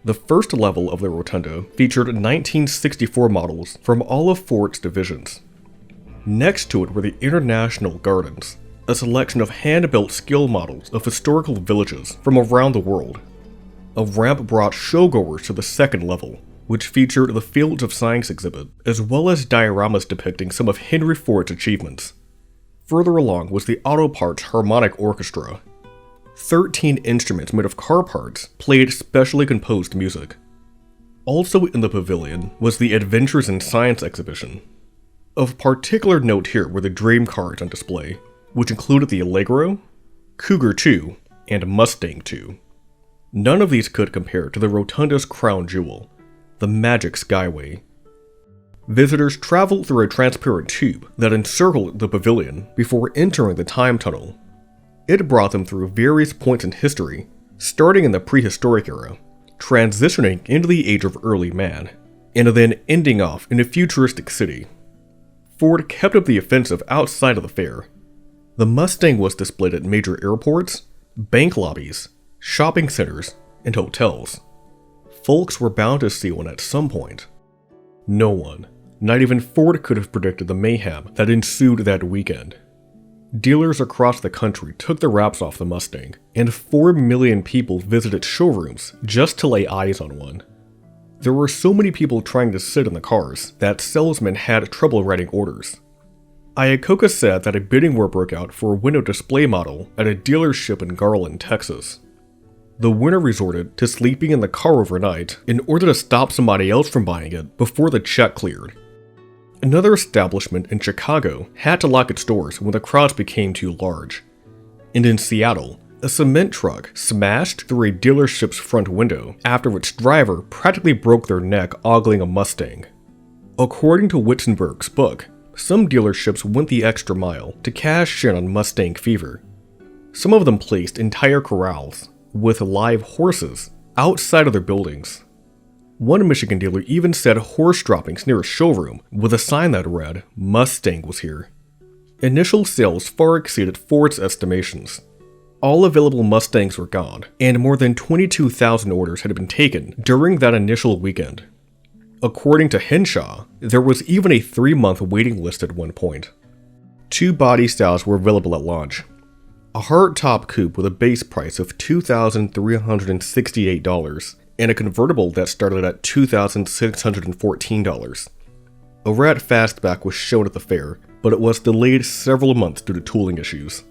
The first level of the rotunda featured 1964 models from all of Ford's divisions. Next to it were the International Gardens, a selection of hand-built scale models of historical villages from around the world. A ramp brought showgoers to the second level, which featured the Fields of Science exhibit, as well as dioramas depicting some of Henry Ford's achievements. Further along was the Auto Parts Harmonic Orchestra. 13 instruments made of car parts played specially composed music. Also in the pavilion was the Adventures in Science exhibition. Of particular note here were the dream cars on display, which included the Allegro, Cougar 2, and Mustang 2. None of these could compare to the rotunda's crown jewel, the Magic Skyway. Visitors traveled through a transparent tube that encircled the pavilion before entering the time tunnel. It brought them through various points in history, starting in the prehistoric era, transitioning into the age of early man, and then ending off in a futuristic city. Ford kept up the offensive outside of the fair. The Mustang was displayed at major airports, bank lobbies, shopping centers, and hotels. Folks were bound to see one at some point. No one, not even Ford, could have predicted the mayhem that ensued that weekend. Dealers across the country took the wraps off the Mustang, and 4 million people visited showrooms just to lay eyes on one. There were so many people trying to sit in the cars that salesmen had trouble writing orders. Iacocca said that a bidding war broke out for a window display model at a dealership in Garland, Texas. The winner resorted to sleeping in the car overnight in order to stop somebody else from buying it before the check cleared. Another establishment in Chicago had to lock its doors when the crowds became too large. And in Seattle, a cement truck smashed through a dealership's front window after its driver practically broke their neck ogling a Mustang. According to Wittenberg's book, some dealerships went the extra mile to cash in on Mustang fever. Some of them placed entire corrals with live horses outside of their buildings. One Michigan dealer even set horse droppings near a showroom with a sign that read, "Mustang was here." Initial sales far exceeded Ford's estimations. All available Mustangs were gone, and more than 22,000 orders had been taken during that initial weekend. According to Henshaw, there was even a 3-month waiting list at one point. 2 body styles were available at launch. A hardtop coupe with a base price of $2,368 and a convertible that started at $2,614. A red fastback was shown at the fair, but it was delayed several months due to tooling issues.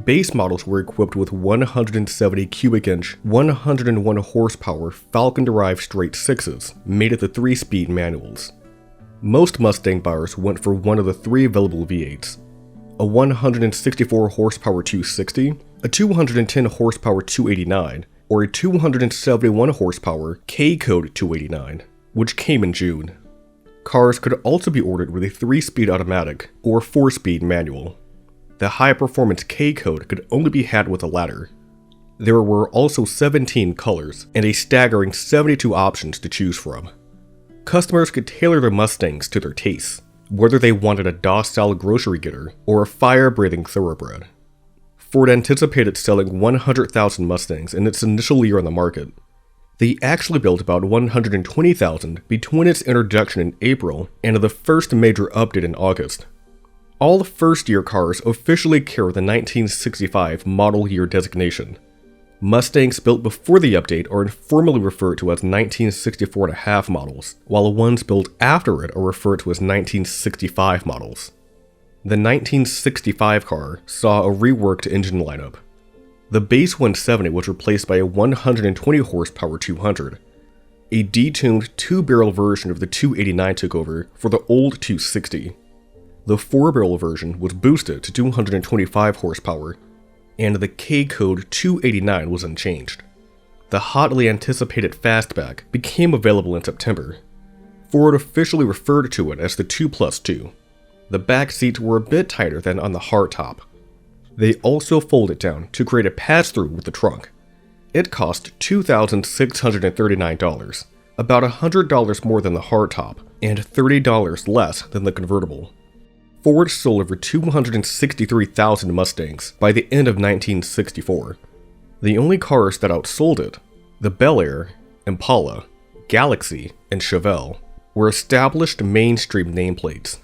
Base models were equipped with 170 cubic inch, 101 horsepower Falcon-derived straight 6s made at the 3-speed manuals. Most Mustang buyers went for one of the 3 available V8s, a 164 horsepower 260, a 210 horsepower 289, or a 271 horsepower K-Code 289, which came in June. Cars could also be ordered with a 3-speed automatic or 4-speed manual. The high-performance K-Code could only be had with a ladder. There were also 17 colors and a staggering 72 options to choose from. Customers could tailor their Mustangs to their tastes, whether they wanted a docile grocery getter or a fire-breathing thoroughbred. Ford anticipated selling 100,000 Mustangs in its initial year on the market. They actually built about 120,000 between its introduction in April and the first major update in August. All first-year cars officially carry the 1965 model year designation. Mustangs built before the update are informally referred to as 1964.5 models, while ones built after it are referred to as 1965 models. The 1965 car saw a reworked engine lineup. The base 170 was replaced by a 120 horsepower 200. A detuned 2-barrel version of the 289 took over for the old 260. The 4-barrel version was boosted to 225 horsepower, and the K-Code 289 was unchanged. The hotly anticipated fastback became available in September. Ford officially referred to it as the 2+2. The back seats were a bit tighter than on the hardtop. They also folded down to create a pass-through with the trunk. It cost $2,639, about $100 more than the hardtop, and $30 less than the convertible. Ford sold over 263,000 Mustangs by the end of 1964. The only cars that outsold it, the Bel Air, Impala, Galaxy, and Chevelle, were established mainstream nameplates.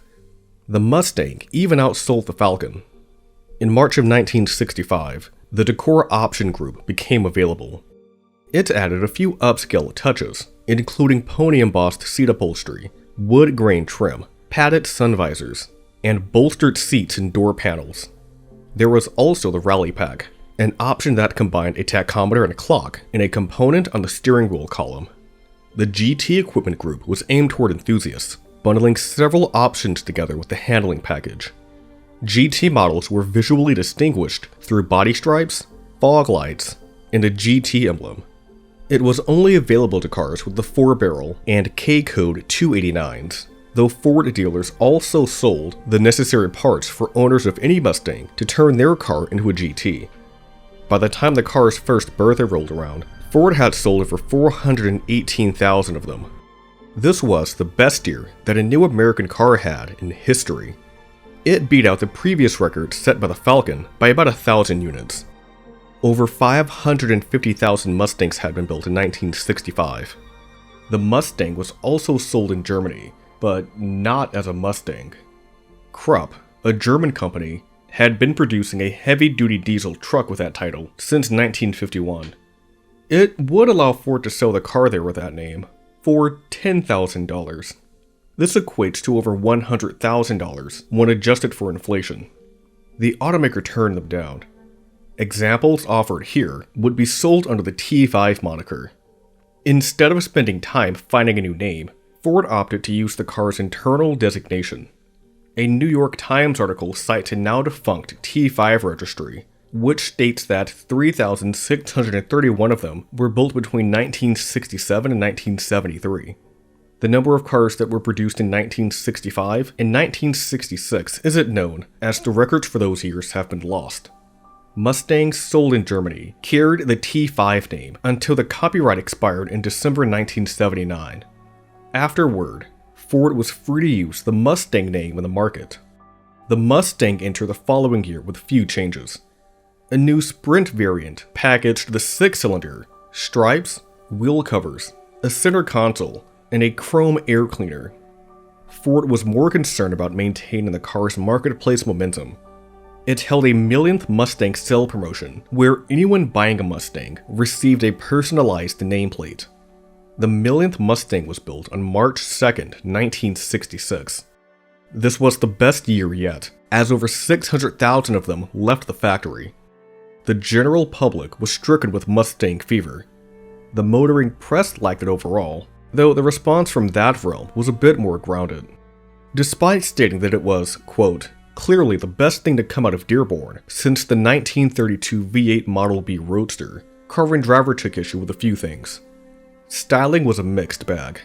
The Mustang even outsold the Falcon. In March of 1965, the ENCORE option group became available. It added a few upscale touches, including pony-embossed seat upholstery, wood grain trim, padded sun visors, and bolstered seats and door panels. There was also the Rally Pack, an option that combined a tachometer and a clock in a component on the steering wheel column. The GT equipment group was aimed toward enthusiasts, bundling several options together with the handling package. GT models were visually distinguished through body stripes, fog lights, and a GT emblem. It was only available to cars with the 4-barrel and K-Code 289s, though Ford dealers also sold the necessary parts for owners of any Mustang to turn their car into a GT. By the time the car's first birthday rolled around, Ford had sold over 418,000 of them. This was the best year that a new American car had in history. It beat out the previous record set by the Falcon by about 1,000 units. Over 550,000 Mustangs had been built in 1965. The Mustang was also sold in Germany, but not as a Mustang. Krupp, a German company, had been producing a heavy-duty diesel truck with that title since 1951. It would allow Ford to sell the car there with that name for $10,000. This equates to over $100,000 when adjusted for inflation. The automaker turned them down. Examples offered here would be sold under the T5 moniker. Instead of spending time finding a new name, Ford opted to use the car's internal designation. A New York Times article cites a now-defunct T5 registry, which states that 3,631 of them were built between 1967 and 1973. The number of cars that were produced in 1965 and 1966 isn't known, as the records for those years have been lost. Mustangs sold in Germany carried the T5 name until the copyright expired in December 1979. Afterward, Ford was free to use the Mustang name in the market. The Mustang entered the following year with few changes. A new Sprint variant packaged the 6-cylinder, stripes, wheel covers, a center console, and a chrome air cleaner. Ford was more concerned about maintaining the car's marketplace momentum. It held a millionth Mustang sale promotion, where anyone buying a Mustang received a personalized nameplate. The millionth Mustang was built on March 2nd, 1966. This was the best year yet, as over 600,000 of them left the factory. The general public was stricken with Mustang fever. The motoring press liked it overall, though the response from that realm was a bit more grounded. Despite stating that it was, quote, clearly the best thing to come out of Dearborn since the 1932 V8 Model B Roadster, Car and Driver took issue with a few things. Styling was a mixed bag.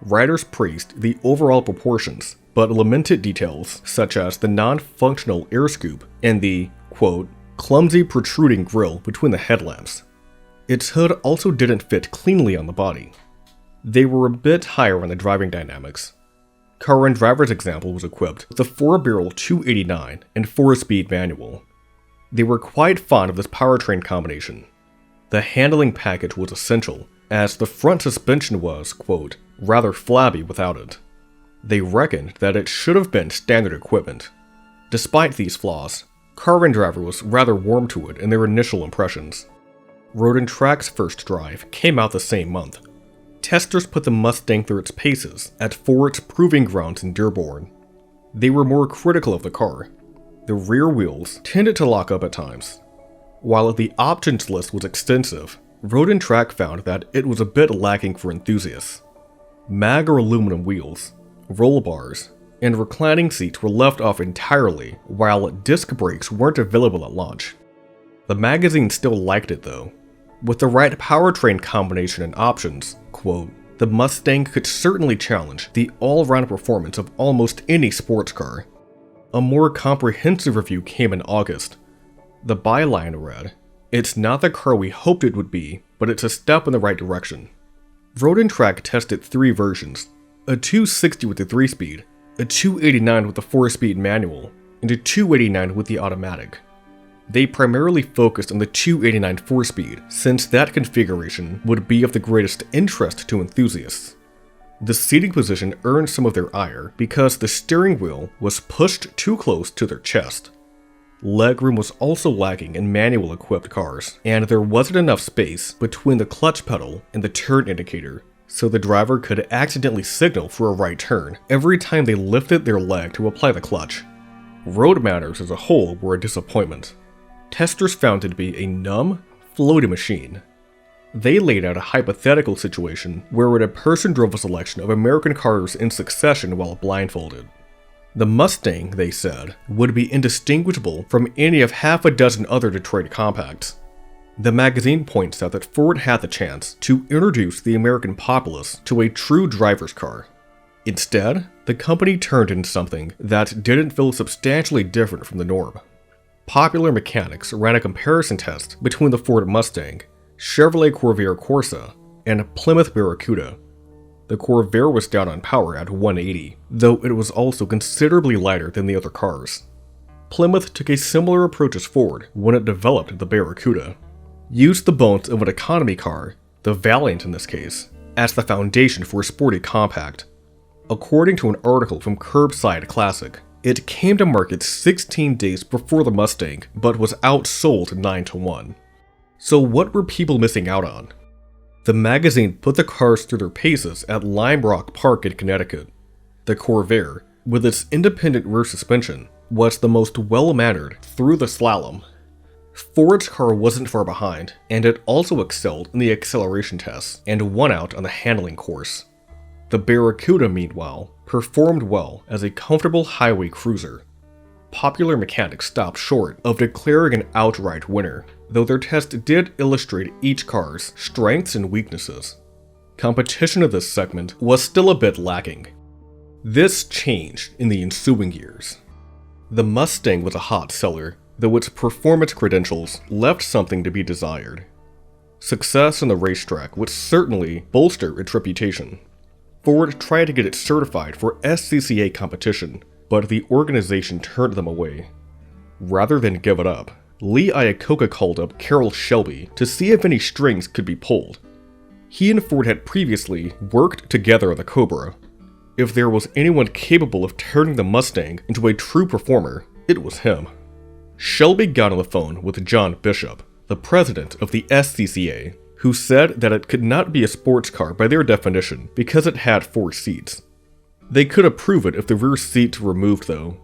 Writers praised the overall proportions, but lamented details such as the non-functional air scoop and the, quote, clumsy protruding grille between the headlamps. Its hood also didn't fit cleanly on the body. They were a bit higher on the driving dynamics. Car and Driver's example was equipped with a 4-barrel 289 and 4-speed manual. They were quite fond of this powertrain combination. The handling package was essential, as the front suspension was, quote, rather flabby without it. They reckoned that it should have been standard equipment. Despite these flaws, Car and Driver was rather warm to it in their initial impressions. Road and Track's first drive came out the same month. Testers put the Mustang through its paces at Ford's proving grounds in Dearborn. They were more critical of the car. The rear wheels tended to lock up at times. While the options list was extensive, Road and Track found that it was a bit lacking for enthusiasts. Mag or aluminum wheels, roll bars, and reclining seats were left off entirely, while disc brakes weren't available at launch. The magazine still liked it though. With the right powertrain combination and options, quote, the Mustang could certainly challenge the all-round performance of almost any sports car. A more comprehensive review came in August. The byline read, it's not the car we hoped it would be, but it's a step in the right direction. Road and Track tested 3 versions, a 260 with the 3-speed, a 289 with the 4-speed manual, and a 289 with the automatic. They primarily focused on the 289 4-speed, since that configuration would be of the greatest interest to enthusiasts. The seating position earned some of their ire because the steering wheel was pushed too close to their chest. Legroom was also lacking in manual-equipped cars, and there wasn't enough space between the clutch pedal and the turn indicator, so the driver could accidentally signal for a right turn every time they lifted their leg to apply the clutch. Road manners as a whole were a disappointment. Testers found it to be a numb, floaty machine. They laid out a hypothetical situation where a person drove a selection of American cars in succession while blindfolded. The Mustang, they said, would be indistinguishable from any of half a dozen other Detroit compacts. The magazine points out that Ford had the chance to introduce the American populace to a true driver's car. Instead, the company turned in something that didn't feel substantially different from the norm. Popular Mechanics ran a comparison test between the Ford Mustang, Chevrolet Corvair Corsa, and Plymouth Barracuda. The Corvair was down on power at 180, though it was also considerably lighter than the other cars. Plymouth took a similar approach as Ford when it developed the Barracuda. used the bones of an economy car, the Valiant in this case, as the foundation for a sporty compact. According to an article from Curbside Classic, it came to market 16 days before the Mustang, but was outsold 9-1. So what were people missing out on? The magazine put the cars through their paces at Lime Rock Park in Connecticut. The Corvair, with its independent rear suspension, was the most well-mannered through the slalom. Ford's car wasn't far behind, and it also excelled in the acceleration tests and won out on the handling course. The Barracuda, meanwhile, performed well as a comfortable highway cruiser. Popular Mechanics stopped short of declaring an outright winner, though their test did illustrate each car's strengths and weaknesses. Competition of this segment was still a bit lacking. This changed in the ensuing years. The Mustang was a hot seller, though its performance credentials left something to be desired. Success on the racetrack would certainly bolster its reputation. Ford tried to get it certified for SCCA competition, but the organization turned them away. Rather than give it up, Lee Iacocca called up Carroll Shelby to see if any strings could be pulled. He and Ford had previously worked together on the Cobra. If there was anyone capable of turning the Mustang into a true performer, it was him. Shelby got on the phone with John Bishop, the president of the SCCA, who said that it could not be a sports car by their definition because it had 4 seats. They could approve it if the rear seats were removed though.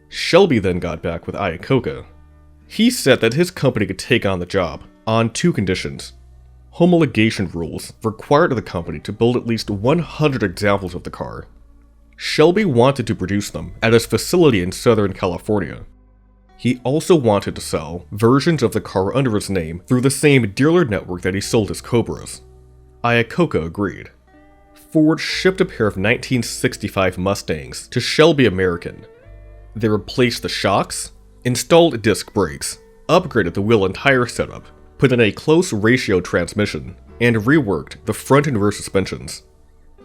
Shelby then got back with Iacocca. He said that his company could take on the job on 2 conditions. Homologation rules required the company to build at least 100 examples of the car. Shelby wanted to produce them at his facility in Southern California. He also wanted to sell versions of the car under his name through the same dealer network that he sold his Cobras. Iacocca agreed. Ford shipped a pair of 1965 Mustangs to Shelby American. They replaced the shocks, installed disc brakes, upgraded the wheel and tire setup, put in a close ratio transmission, and reworked the front and rear suspensions.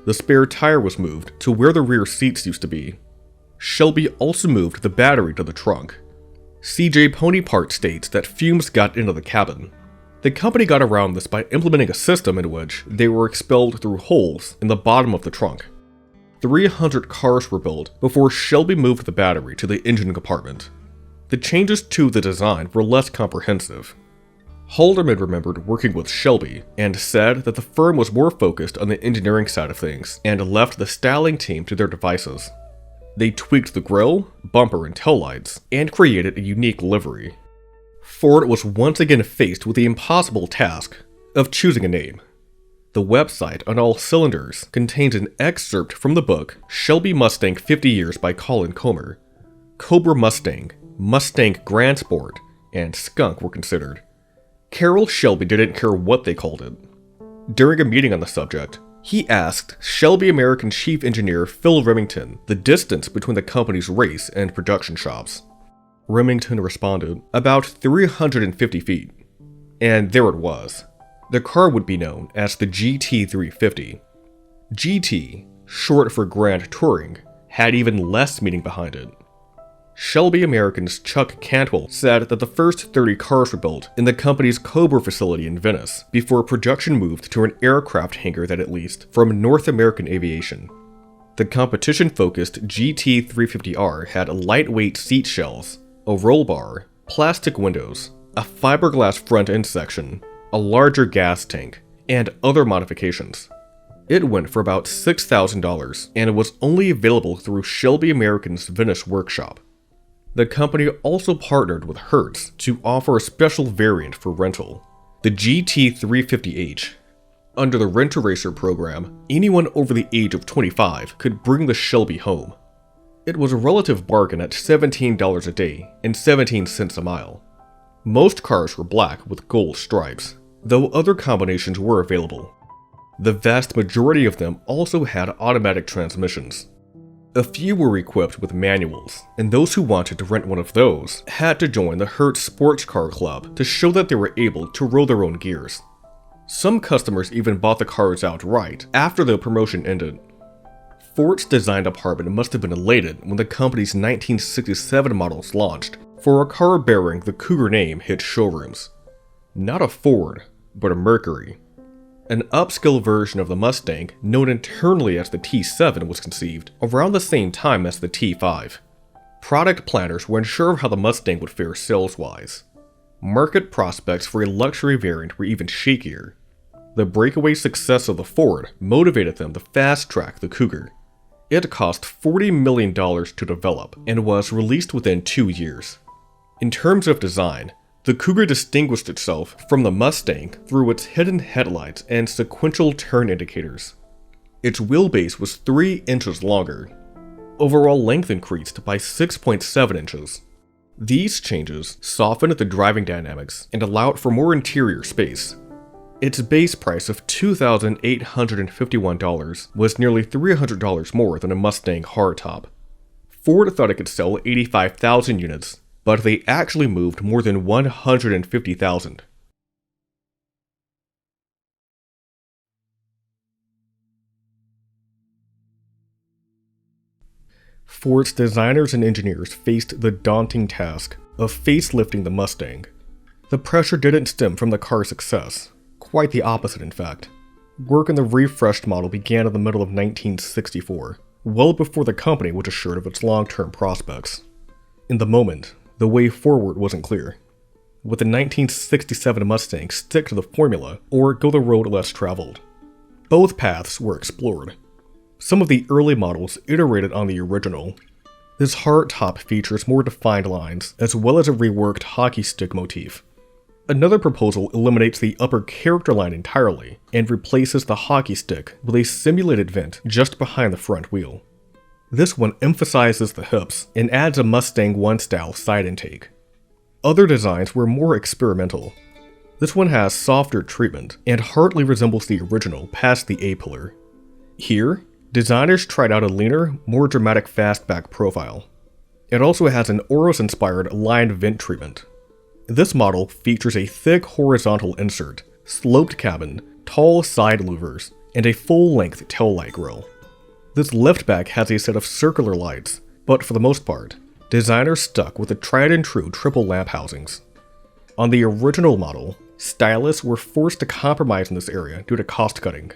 The spare tire was moved to where the rear seats used to be. Shelby also moved the battery to the trunk. CJ Ponypart states that fumes got into the cabin. The company got around this by implementing a system in which they were expelled through holes in the bottom of the trunk. 300 cars were built before Shelby moved the battery to the engine compartment. The changes to the design were less comprehensive. Halderman remembered working with Shelby and said that the firm was more focused on the engineering side of things and left the styling team to their devices. They tweaked the grille, bumper, and taillights, and created a unique livery. Ford was once again faced with the impossible task of choosing a name. The website on All Cylinders contains an excerpt from the book Shelby Mustang 50 Years by Colin Comer. Cobra Mustang, Mustang Grand Sport, and Skunk were considered. Carroll Shelby didn't care what they called it. During a meeting on the subject, he asked Shelby American chief engineer Phil Remington the distance between the company's race and production shops. Remington responded, about 350 feet. And there it was. The car would be known as the GT350. GT, short for Grand Touring, had even less meaning behind it. Shelby American's Chuck Cantwell said that the first 30 cars were built in the company's Cobra facility in Venice before production moved to an aircraft hangar that at least from North American Aviation. The competition-focused GT350R had lightweight seat shells, a roll bar, plastic windows, a fiberglass front end section, a larger gas tank, and other modifications. It went for about $6,000 and was only available through Shelby American's Venice workshop. The company also partnered with Hertz to offer a special variant for rental, the GT350H. Under the Rent-A-Racer program, anyone over the age of 25 could bring the Shelby home. It was a relative bargain at $17 a day and 17 cents a mile. Most cars were black with gold stripes, though other combinations were available. The vast majority of them also had automatic transmissions. A few were equipped with manuals, and those who wanted to rent one of those had to join the Hertz Sports Car Club to show that they were able to roll their own gears. Some customers even bought the cars outright after the promotion ended. Ford's design department must have been elated when the company's 1967 models launched, for a car bearing the Cougar name hit showrooms. Not a Ford, but a Mercury. An upscale version of the Mustang, known internally as the T7, was conceived around the same time as the T5. Product planners were unsure of how the Mustang would fare sales-wise. Market prospects for a luxury variant were even shakier. The breakaway success of the Ford motivated them to fast-track the Cougar. It cost $40 million to develop and was released within 2 years. In terms of design, the Cougar distinguished itself from the Mustang through its hidden headlights and sequential turn indicators. Its wheelbase was 3 inches longer. Overall length increased by 6.7 inches. These changes softened the driving dynamics and allowed for more interior space. Its base price of $2,851 was nearly $300 more than a Mustang hardtop. Ford thought it could sell 85,000 units, but they actually moved more than 150,000. Ford's designers and engineers faced the daunting task of facelifting the Mustang. The pressure didn't stem from the car's success. Quite the opposite, in fact. Work on the refreshed model began in the middle of 1964, well before the company was assured of its long-term prospects. In the moment, the way forward wasn't clear. Would the 1967 Mustang stick to the formula or go the road less traveled? Both paths were explored. Some of the early models iterated on the original. This hardtop features more defined lines, as well as a reworked hockey stick motif. Another proposal eliminates the upper character line entirely and replaces the hockey stick with a simulated vent just behind the front wheel. This one emphasizes the hips and adds a Mustang 1 style side intake. Other designs were more experimental. This one has softer treatment and hardly resembles the original past the A-pillar. Here, designers tried out a leaner, more dramatic fastback profile. It also has an Oros-inspired lined vent treatment. This model features a thick horizontal insert, sloped cabin, tall side louvers, and a full-length taillight grille. This liftback has a set of circular lights, but for the most part, designers stuck with the tried-and-true triple lamp housings. On the original model, stylists were forced to compromise in this area due to cost cutting.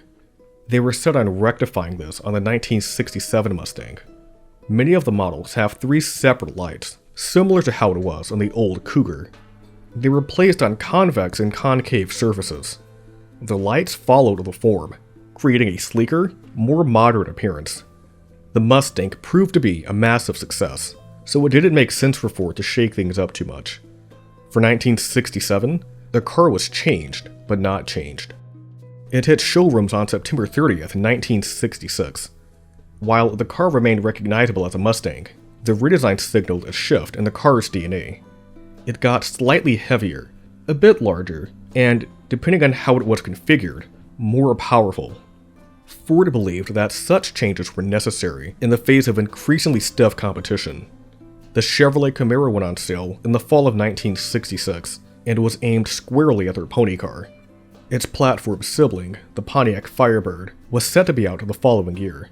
They were set on rectifying this on the 1967 Mustang. Many of the models have 3 separate lights, similar to how it was on the old Cougar. They were placed on convex and concave surfaces. The lights followed the form, creating a sleeker, more modern appearance. The Mustang proved to be a massive success, so it didn't make sense for Ford to shake things up too much. For 1967, the car was changed, but not changed. It hit showrooms on September 30th, 1966. While the car remained recognizable as a Mustang, the redesign signaled a shift in the car's DNA. It got slightly heavier, a bit larger, and, depending on how it was configured, more powerful. Ford believed that such changes were necessary in the face of increasingly stiff competition. The Chevrolet Camaro went on sale in the fall of 1966 and was aimed squarely at their pony car. Its platform sibling, the Pontiac Firebird, was set to be out the following year.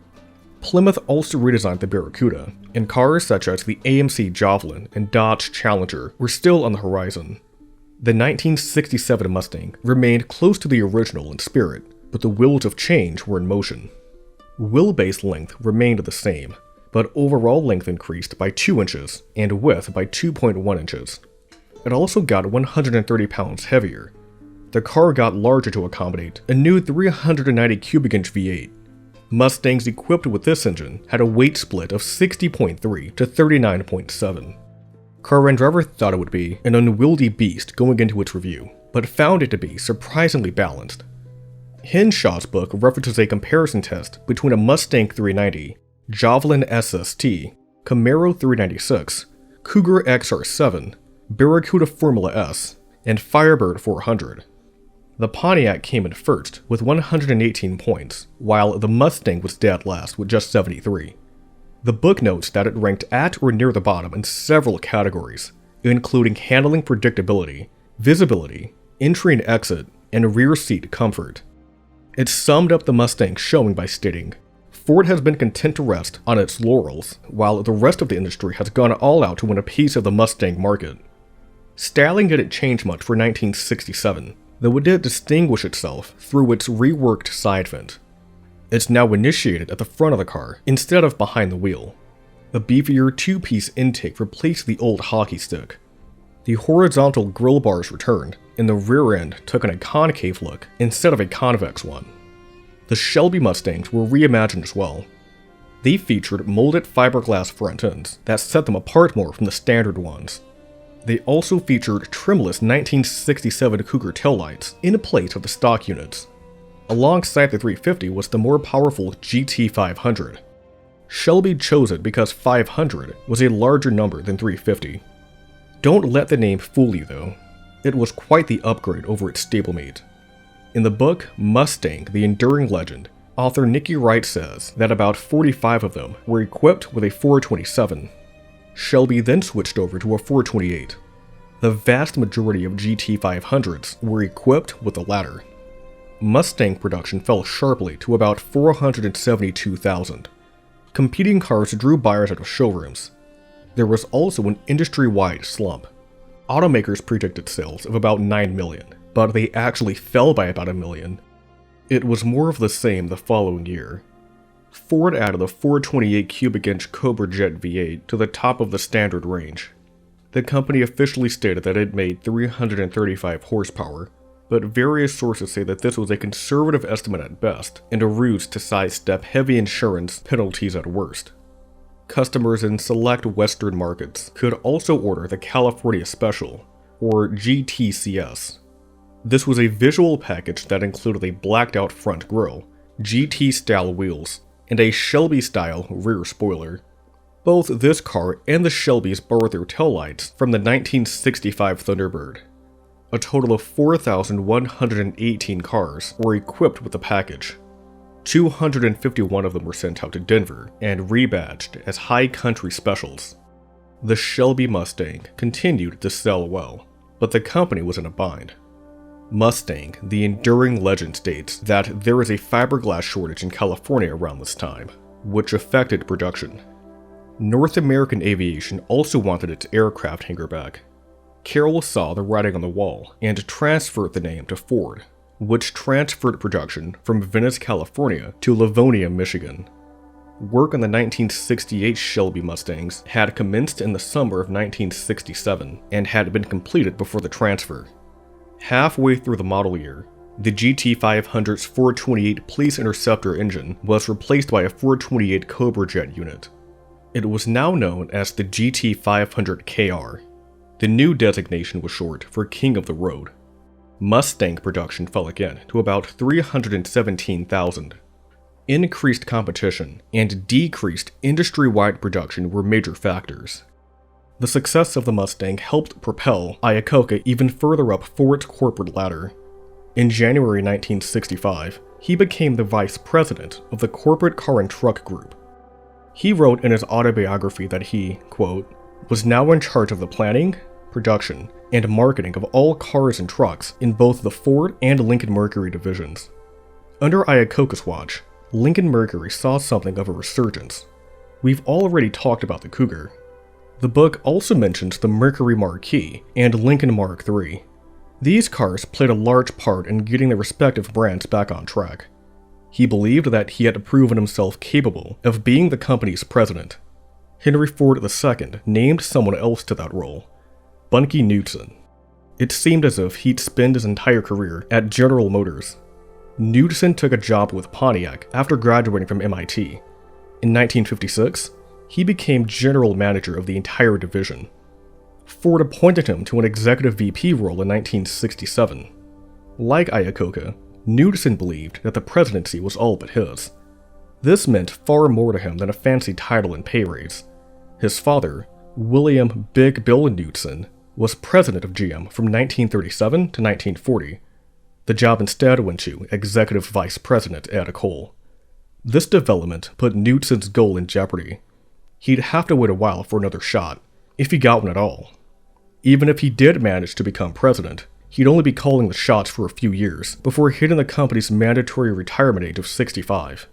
Plymouth also redesigned the Barracuda, and cars such as the AMC Javelin and Dodge Challenger were still on the horizon. The 1967 Mustang remained close to the original in spirit, but the wheels of change were in motion. Wheelbase length remained the same, but overall length increased by 2 inches and width by 2.1 inches. It also got 130 pounds heavier. The car got larger to accommodate a new 390 cubic inch V8. Mustangs equipped with this engine had a weight split of 60.3 to 39.7. Car and Driver thought it would be an unwieldy beast going into its review, but found it to be surprisingly balanced. Henshaw's book references a comparison test between a Mustang 390, Javelin SST, Camaro 396, Cougar XR7, Barracuda Formula S, and Firebird 400. The Pontiac came in first with 118 points, while the Mustang was dead last with just 73. The book notes that it ranked at or near the bottom in several categories, including handling predictability, visibility, entry and exit, and rear seat comfort. It summed up the Mustang showing by stating, "Ford has been content to rest on its laurels, while the rest of the industry has gone all out to win a piece of the Mustang market." Styling didn't change much for 1967, though it did distinguish itself through its reworked side vent. It's now initiated at the front of the car instead of behind the wheel. A beefier two-piece intake replaced the old hockey stick. The horizontal grille bars returned, and the rear end took on a concave look instead of a convex one. The Shelby Mustangs were reimagined as well. They featured molded fiberglass front ends that set them apart more from the standard ones. They also featured trimless 1967 Cougar taillights in place of the stock units. Alongside the 350 was the more powerful GT500. Shelby chose it because 500 was a larger number than 350. Don't let the name fool you though. It was quite the upgrade over its stablemate. In the book Mustang, the Enduring Legend, author Nicky Wright says that about 45 of them were equipped with a 427. Shelby then switched over to a 428. The vast majority of GT500s were equipped with the latter. Mustang production fell sharply to about 472,000. Competing cars drew buyers out of showrooms. There was also an industry-wide slump. Automakers predicted sales of about 9 million, but they actually fell by about 1 million. It was more of the same the following year. Ford added the 428 cubic inch Cobra Jet V8 to the top of the standard range. The company officially stated that it made 335 horsepower, but various sources say that this was a conservative estimate at best and a ruse to sidestep heavy insurance penalties at worst. Customers in select Western markets could also order the California Special, or GTCS. This was a visual package that included a blacked-out front grille, GT-style wheels, and a Shelby-style rear spoiler. Both this car and the Shelbys borrowed their taillights from the 1965 Thunderbird. A total of 4,118 cars were equipped with the package. 251 of them were sent out to Denver and rebadged as High Country Specials. The Shelby Mustang continued to sell well, but the company was in a bind. Mustang, the Enduring Legend, states that there is a fiberglass shortage in California around this time, which affected production. North American Aviation also wanted its aircraft hangar back. Carroll saw the writing on the wall and transferred the name to Ford, which transferred production from Venice, California to Livonia, Michigan. Work on the 1968 Shelby Mustangs had commenced in the summer of 1967 and had been completed before the transfer. Halfway through the model year, the GT500's 428 Police Interceptor engine was replaced by a 428 Cobra Jet unit. It was now known as the GT500KR. The new designation was short for King of the Road. Mustang production fell again to about 317,000. Increased competition and decreased industry-wide production were major factors. The success of the Mustang helped propel Iacocca even further up Ford's corporate ladder. In January 1965, he became the vice president of the Corporate Car and Truck Group. He wrote in his autobiography that he, quote, was now in charge of the planning, production, and marketing of all cars and trucks in both the Ford and Lincoln Mercury divisions. Under Iacocca's watch, Lincoln Mercury saw something of a resurgence. We've already talked about the Cougar. The book also mentions the Mercury Marquis and Lincoln Mark III. These cars played a large part in getting their respective brands back on track. He believed that he had proven himself capable of being the company's president. Henry Ford II named someone else to that role, Bunkie Knudsen. It seemed as if he'd spend his entire career at General Motors. Knudsen took a job with Pontiac after graduating from MIT. In 1956, he became general manager of the entire division. Ford appointed him to an executive VP role in 1967. Like Iacocca, Knudsen believed that the presidency was all but his. This meant far more to him than a fancy title and pay raise. His father, William Big Bill Knudsen, was president of GM from 1937 to 1940. The job instead went to executive vice president Ed Cole. This development put Knudsen's goal in jeopardy. He'd have to wait a while for another shot, if he got one at all. Even if he did manage to become president, he'd only be calling the shots for a few years before hitting the company's mandatory retirement age of 65.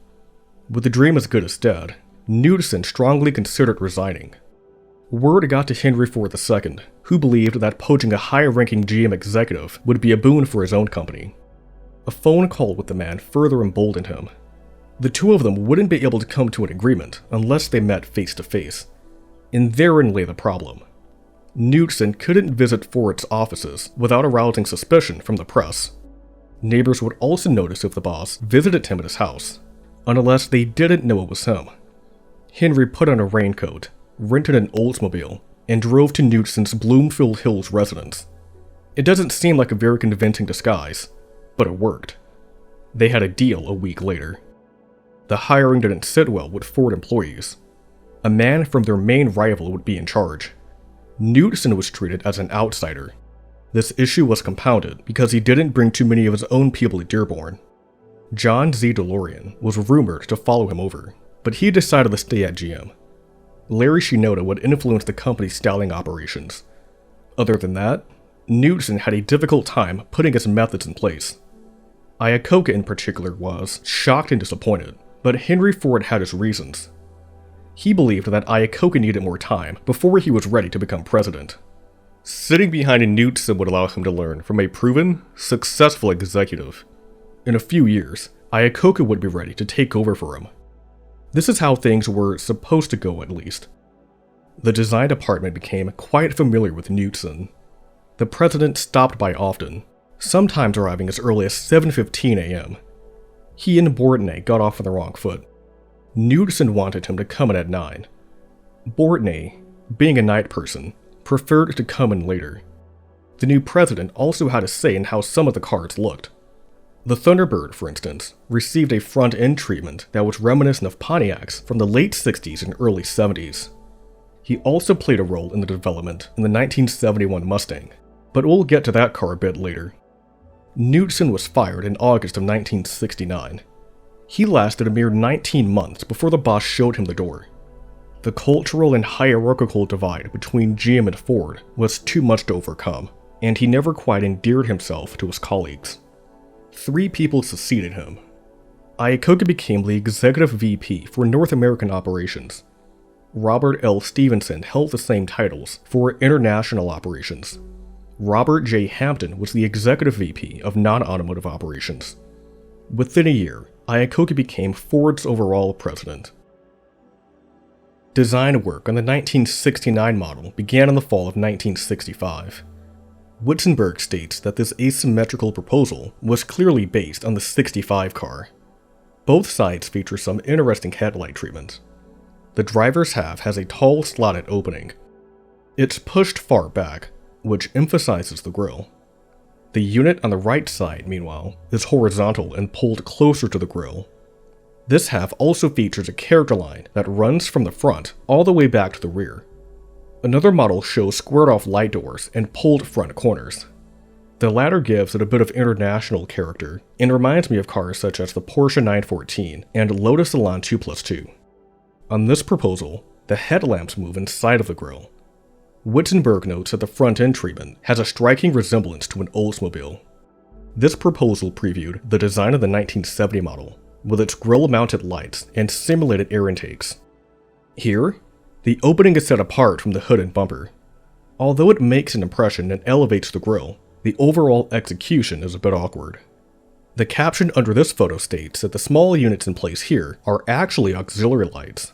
With the dream as good as dead, Knudsen strongly considered resigning. Word got to Henry Ford II, who believed that poaching a high-ranking GM executive would be a boon for his own company. A phone call with the man further emboldened him. The two of them wouldn't be able to come to an agreement unless they met face to face, and therein lay the problem. Knudsen couldn't visit Ford's offices without arousing suspicion from the press. Neighbors would also notice if the boss visited him at his house, unless they didn't know it was him. Henry put on a raincoat, rented an Oldsmobile, and drove to Knudsen's Bloomfield Hills residence. It doesn't seem like a very convincing disguise, but it worked. They had a deal a week later. The hiring didn't sit well with Ford employees. A man from their main rival would be in charge. Knudsen was treated as an outsider. This issue was compounded because he didn't bring too many of his own people to Dearborn. John Z. DeLorean was rumored to follow him over, but he decided to stay at GM. Larry Shinoda would influence the company's styling operations. Other than that, Knudsen had a difficult time putting his methods in place. Iacocca in particular was shocked and disappointed, but Henry Ford had his reasons. He believed that Iacocca needed more time before he was ready to become president. Sitting behind Knudsen would allow him to learn from a proven, successful executive. In a few years, Iacocca would be ready to take over for him. This is how things were supposed to go, at least. The design department became quite familiar with Knudsen. The president stopped by often, sometimes arriving as early as 7:15 a.m. He and Bortney got off on the wrong foot. Knudsen wanted him to come in at 9. Bortney, being a night person, preferred to come in later. The new president also had a say in how some of the cars looked. The Thunderbird, for instance, received a front-end treatment that was reminiscent of Pontiacs from the late 60s and early 70s. He also played a role in the development in the 1971 Mustang, but we'll get to that car a bit later. Knudsen was fired in August of 1969. He lasted a mere 19 months before the boss showed him the door. The cultural and hierarchical divide between GM and Ford was too much to overcome, and he never quite endeared himself to his colleagues. 3 people succeeded him. Iacocca became the executive VP for North American operations. Robert L. Stevenson held the same titles for international operations. Robert J. Hampton was the executive VP of non-automotive operations. Within a year, Iacocca became Ford's overall president. Design work on the 1969 model began in the fall of 1965. Wittenberg states that this asymmetrical proposal was clearly based on the 65 car. Both sides feature some interesting headlight treatment. The driver's half has a tall slotted opening. It's pushed far back, which emphasizes the grille. The unit on the right side, meanwhile, is horizontal and pulled closer to the grille. This half also features a character line that runs from the front all the way back to the rear. Another model shows squared-off light doors and pulled front corners. The latter gives it a bit of international character and reminds me of cars such as the Porsche 914 and Lotus Elan 2+2. On this proposal, the headlamps move inside of the grille. Wittenberg notes that the front-end treatment has a striking resemblance to an Oldsmobile. This proposal previewed the design of the 1970 model, with its grille-mounted lights and simulated air intakes. Here, the opening is set apart from the hood and bumper. Although it makes an impression and elevates the grille, the overall execution is a bit awkward. The caption under this photo states that the small units in place here are actually auxiliary lights.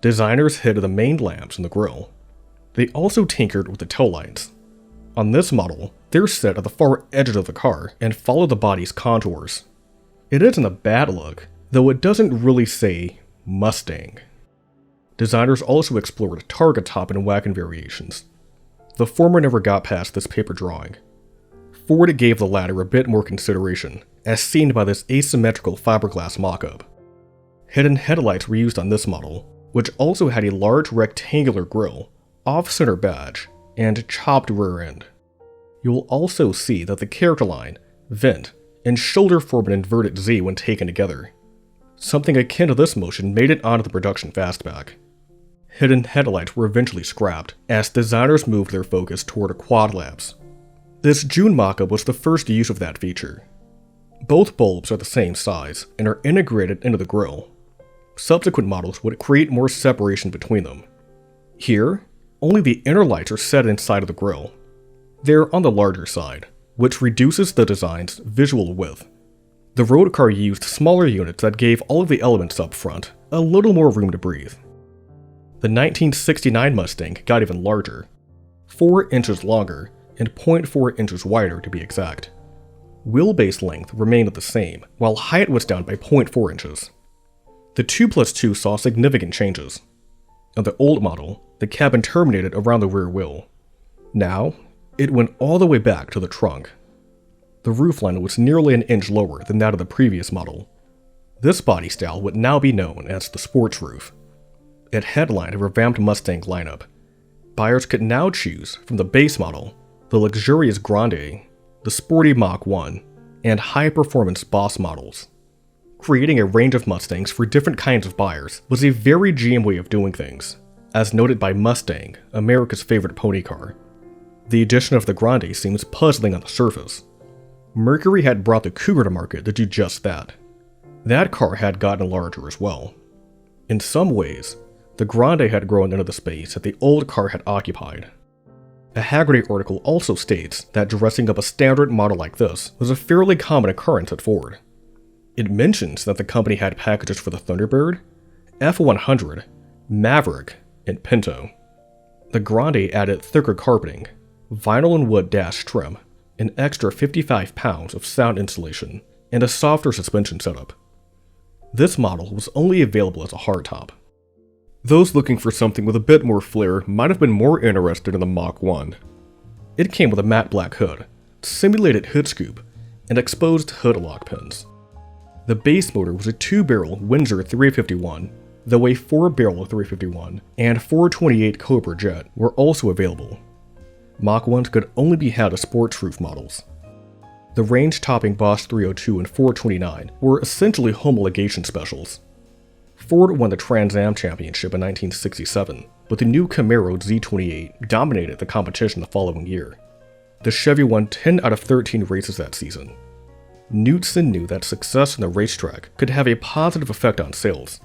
Designers hid the main lamps in the grille. They also tinkered with the tail lights. On this model, they're set at the far edges of the car and follow the body's contours. It isn't a bad look, though it doesn't really say Mustang. Designers also explored target top and wagon variations. The former never got past this paper drawing. Ford gave the latter a bit more consideration, as seen by this asymmetrical fiberglass mock-up. Hidden headlights were used on this model, which also had a large rectangular grille, off-center badge, and chopped rear end. You will also see that the character line, vent, and shoulder form an inverted Z when taken together. Something akin to this motion made it onto the production fastback. Hidden headlights were eventually scrapped, as designers moved their focus toward quad lamps. This June mock-up was the first use of that feature. Both bulbs are the same size and are integrated into the grille. Subsequent models would create more separation between them. Here, only the inner lights are set inside of the grille. They're on the larger side, which reduces the design's visual width. The road car used smaller units that gave all of the elements up front a little more room to breathe. The 1969 Mustang got even larger, 4 inches longer and 0.4 inches wider to be exact. Wheelbase length remained the same, while height was down by 0.4 inches. The 2+2 saw significant changes. On the old model, the cabin terminated around the rear wheel. Now, it went all the way back to the trunk. The roofline was nearly an inch lower than that of the previous model. This body style would now be known as the sports roof. It headlined a revamped Mustang lineup. Buyers could now choose from the base model, the luxurious Grande, the sporty Mach 1, and high-performance Boss models. Creating a range of Mustangs for different kinds of buyers was a very GM way of doing things, as noted by Mustang, America's favorite pony car. The addition of the Grande seems puzzling on the surface. Mercury had brought the Cougar to market to do just that. That car had gotten larger as well. In some ways, the Grande had grown into the space that the old car had occupied. A Hagerty article also states that dressing up a standard model like this was a fairly common occurrence at Ford. It mentions that the company had packages for the Thunderbird, F-100, Maverick, and Pinto. The Grande added thicker carpeting, vinyl and wood dash trim, an extra 55 pounds of sound insulation, and a softer suspension setup. This model was only available as a hardtop. Those looking for something with a bit more flair might have been more interested in the Mach 1. It came with a matte black hood, simulated hood scoop, and exposed hood lock pins. The base motor was a 2-barrel Windsor 351, though a 4-barrel 351 and 428 Cobra jet were also available. Mach 1s could only be had as sports roof models. The range-topping Boss 302 and 429 were essentially homologation specials. Ford won the Trans Am Championship in 1967, but the new Camaro Z28 dominated the competition the following year. The Chevy won 10 out of 13 races that season. Knudsen knew that success on the racetrack could have a positive effect on sales.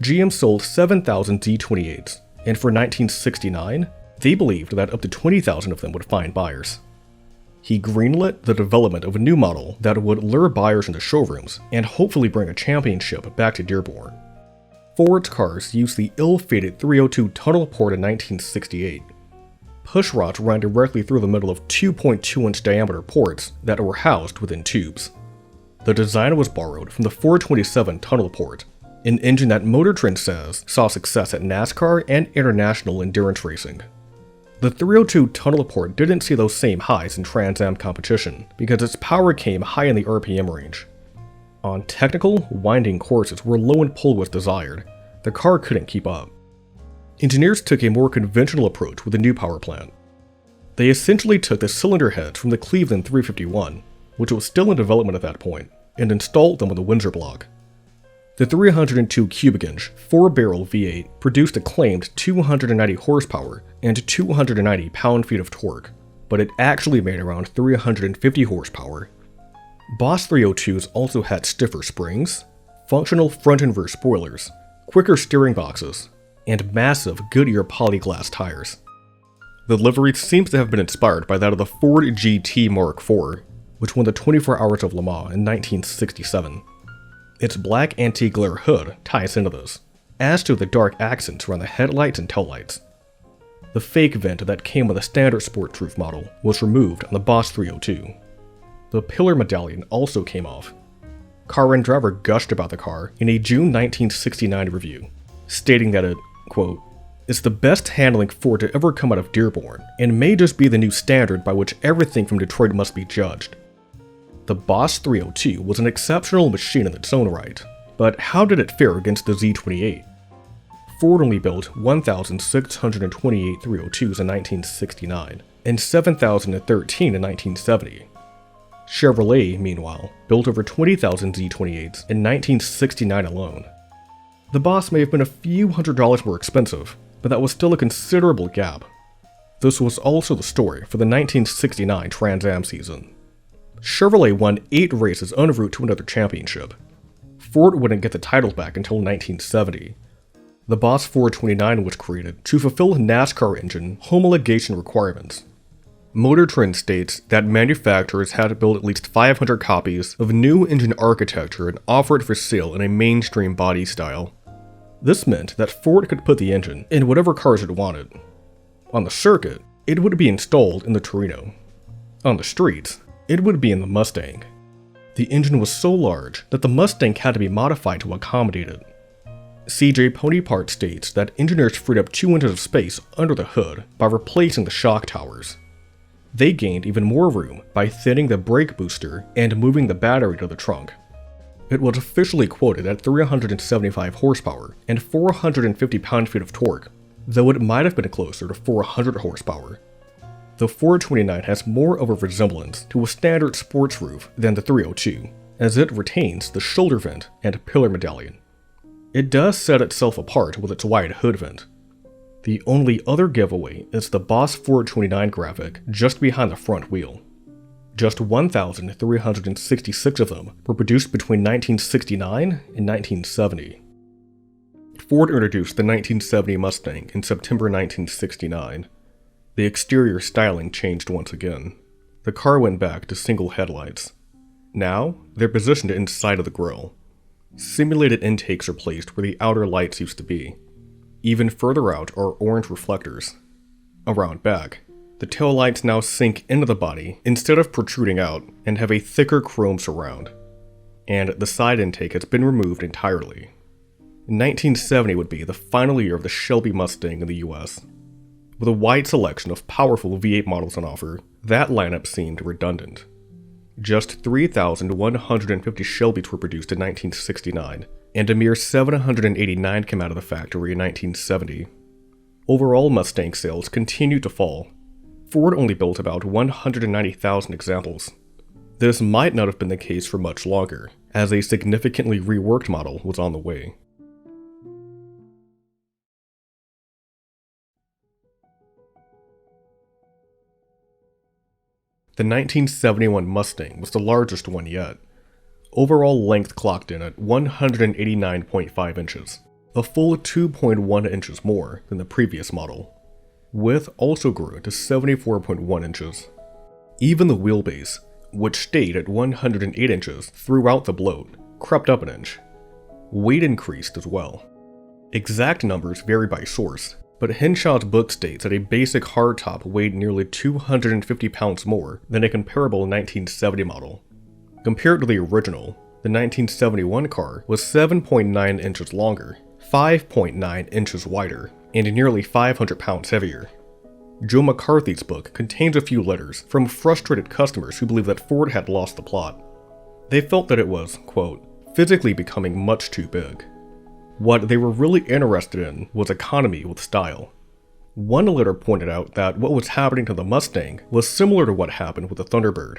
GM sold 7,000 Z28s, and for 1969, they believed that up to 20,000 of them would find buyers. He greenlit the development of a new model that would lure buyers into showrooms and hopefully bring a championship back to Dearborn. Ford's cars used the ill-fated 302 tunnel port in 1968. Push rods ran directly through the middle of 2.2-inch diameter ports that were housed within tubes. The design was borrowed from the 427 tunnel port, an engine that Motor Trend says saw success at NASCAR and international endurance racing. The 302 tunnel port didn't see those same highs in Trans Am competition because its power came high in the RPM range. On technical, winding courses where low end pull was desired, the car couldn't keep up. Engineers took a more conventional approach with the new power plant. They essentially took the cylinder heads from the Cleveland 351, which was still in development at that point, and installed them on the Windsor block. The 302 cubic inch 4-barrel V8 produced a claimed 290 horsepower and 290 pound-feet of torque, but it actually made around 350 horsepower. Boss 302s also had stiffer springs, functional front and rear spoilers, quicker steering boxes, and massive Goodyear polyglass tires. The livery seems to have been inspired by that of the Ford GT Mark IV, which won the 24 Hours of Le Mans in 1967. Its black anti-glare hood ties into this, as do the dark accents around the headlights and taillights. The fake vent that came with a standard sports roof model was removed on the Boss 302. The pillar medallion also came off. Car and Driver gushed about the car in a June 1969 review, stating that it, quote, "is the best handling Ford to ever come out of Dearborn, and may just be the new standard by which everything from Detroit must be judged." The Boss 302 was an exceptional machine in its own right, but how did it fare against the Z28? Ford only built 1,628 302s in 1969, and 7,013 in 1970. Chevrolet, meanwhile, built over 20,000 Z28s in 1969 alone. The Boss may have been a few $100s more expensive, but that was still a considerable gap. This was also the story for the 1969 Trans Am season. Chevrolet won 8 races en route to another championship. Ford wouldn't get the title back until 1970. The Boss 429 was created to fulfill NASCAR engine homologation requirements. Motor Trend states that manufacturers had to build at least 500 copies of new engine architecture and offer it for sale in a mainstream body style. This meant that Ford could put the engine in whatever cars it wanted. On the circuit, it would be installed in the Torino. On the streets, it would be in the Mustang. The engine was so large that the Mustang had to be modified to accommodate it. CJ Pony Parts states that engineers freed up 2 inches of space under the hood by replacing the shock towers. They gained even more room by thinning the brake booster and moving the battery to the trunk. It was officially quoted at 375 horsepower and 450 pound-feet of torque, though it might have been closer to 400 horsepower. The 429 has more of a resemblance to a standard sports roof than the 302, as it retains the shoulder vent and pillar medallion. It does set itself apart with its wide hood vent. The only other giveaway is the Boss 429 graphic just behind the front wheel. Just 1,366 of them were produced between 1969 and 1970. Ford introduced the 1970 Mustang in September 1969. The exterior styling changed once again. The car went back to single headlights. Now, they're positioned inside of the grille. Simulated intakes are placed where the outer lights used to be. Even further out are orange reflectors. Around back, the taillights now sink into the body instead of protruding out and have a thicker chrome surround. And the side intake has been removed entirely. 1970 would be the final year of the Shelby Mustang in the US. With a wide selection of powerful V8 models on offer, that lineup seemed redundant. Just 3,150 Shelbys were produced in 1969, and a mere 789 came out of the factory in 1970. Overall Mustang sales continued to fall. Ford only built about 190,000 examples. This might not have been the case for much longer, as a significantly reworked model was on the way. The 1971 Mustang was the largest one yet. Overall length clocked in at 189.5 inches, a full 2.1 inches more than the previous model. Width also grew to 74.1 inches. Even the wheelbase, which stayed at 108 inches throughout the bloat, crept up an inch. Weight increased as well. Exact numbers vary by source, but Henshaw's book states that a basic hardtop weighed nearly 250 pounds more than a comparable 1970 model. Compared to the original, the 1971 car was 7.9 inches longer, 5.9 inches wider, and nearly 500 pounds heavier. Joe McCarthy's book contains a few letters from frustrated customers who believed that Ford had lost the plot. They felt that it was, quote, physically becoming much too big. What they were really interested in was economy with style. One letter pointed out that what was happening to the Mustang was similar to what happened with the Thunderbird.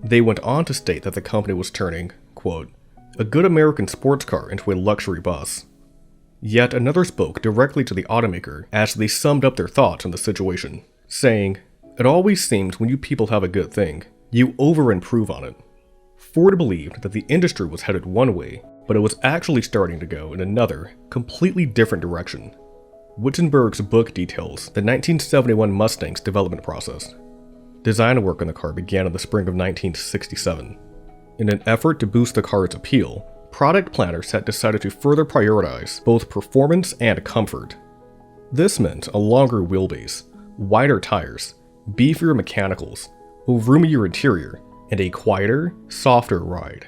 They went on to state that the company was turning, quote, a good American sports car into a luxury bus. Yet another spoke directly to the automaker as they summed up their thoughts on the situation, saying, it always seems when you people have a good thing, you over-improve on it. Ford believed that the industry was headed one way, but it was actually starting to go in another, completely different direction. Wittenberg's book details the 1971 Mustang's development process. Design work on the car began in the spring of 1967. In an effort to boost the car's appeal, product planners had decided to further prioritize both performance and comfort. This meant a longer wheelbase, wider tires, beefier mechanicals, a roomier interior, and a quieter, softer ride.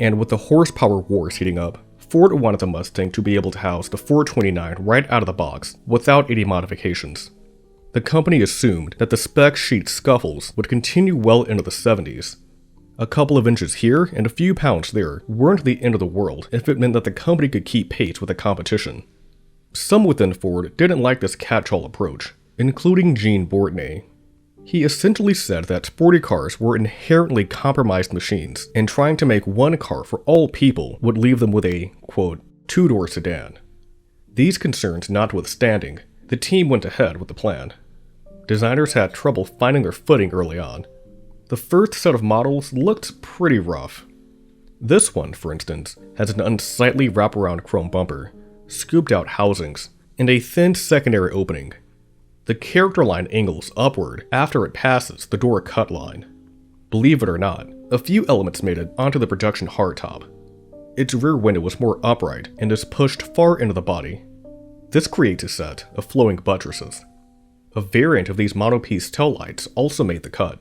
And with the horsepower wars heating up, Ford wanted the Mustang to be able to house the 429 right out of the box without any modifications. The company assumed that the spec sheet scuffles would continue well into the 70s. A couple of inches here and a few pounds there weren't the end of the world if it meant that the company could keep pace with the competition. Some within Ford didn't like this catch-all approach, including Gene Bortney. He essentially said that sporty cars were inherently compromised machines, and trying to make one car for all people would leave them with a, quote, two-door sedan. These concerns notwithstanding, the team went ahead with the plan. Designers had trouble finding their footing early on. The first set of models looked pretty rough. This one, for instance, has an unsightly wraparound chrome bumper, scooped out housings, and a thin secondary opening. The character line angles upward after it passes the door cut line. Believe it or not, a few elements made it onto the production hardtop. Its rear window was more upright and is pushed far into the body. This creates a set of flowing buttresses. A variant of these monopiece tail lights also made the cut.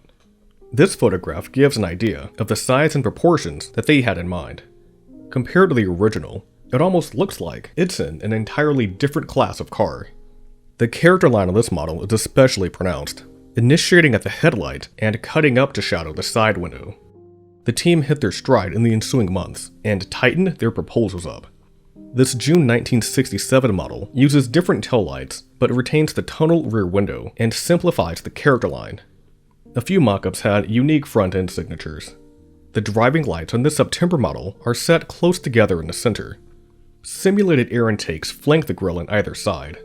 This photograph gives an idea of the size and proportions that they had in mind. Compared to the original, it almost looks like it's in an entirely different class of car. The character line on this model is especially pronounced, initiating at the headlight and cutting up to shadow the side window. The team hit their stride in the ensuing months and tightened their proposals up. This June 1967 model uses different taillights but retains the tunnel rear window and simplifies the character line. A few mock-ups had unique front-end signatures. The driving lights on this September model are set close together in the center. Simulated air intakes flank the grille on either side.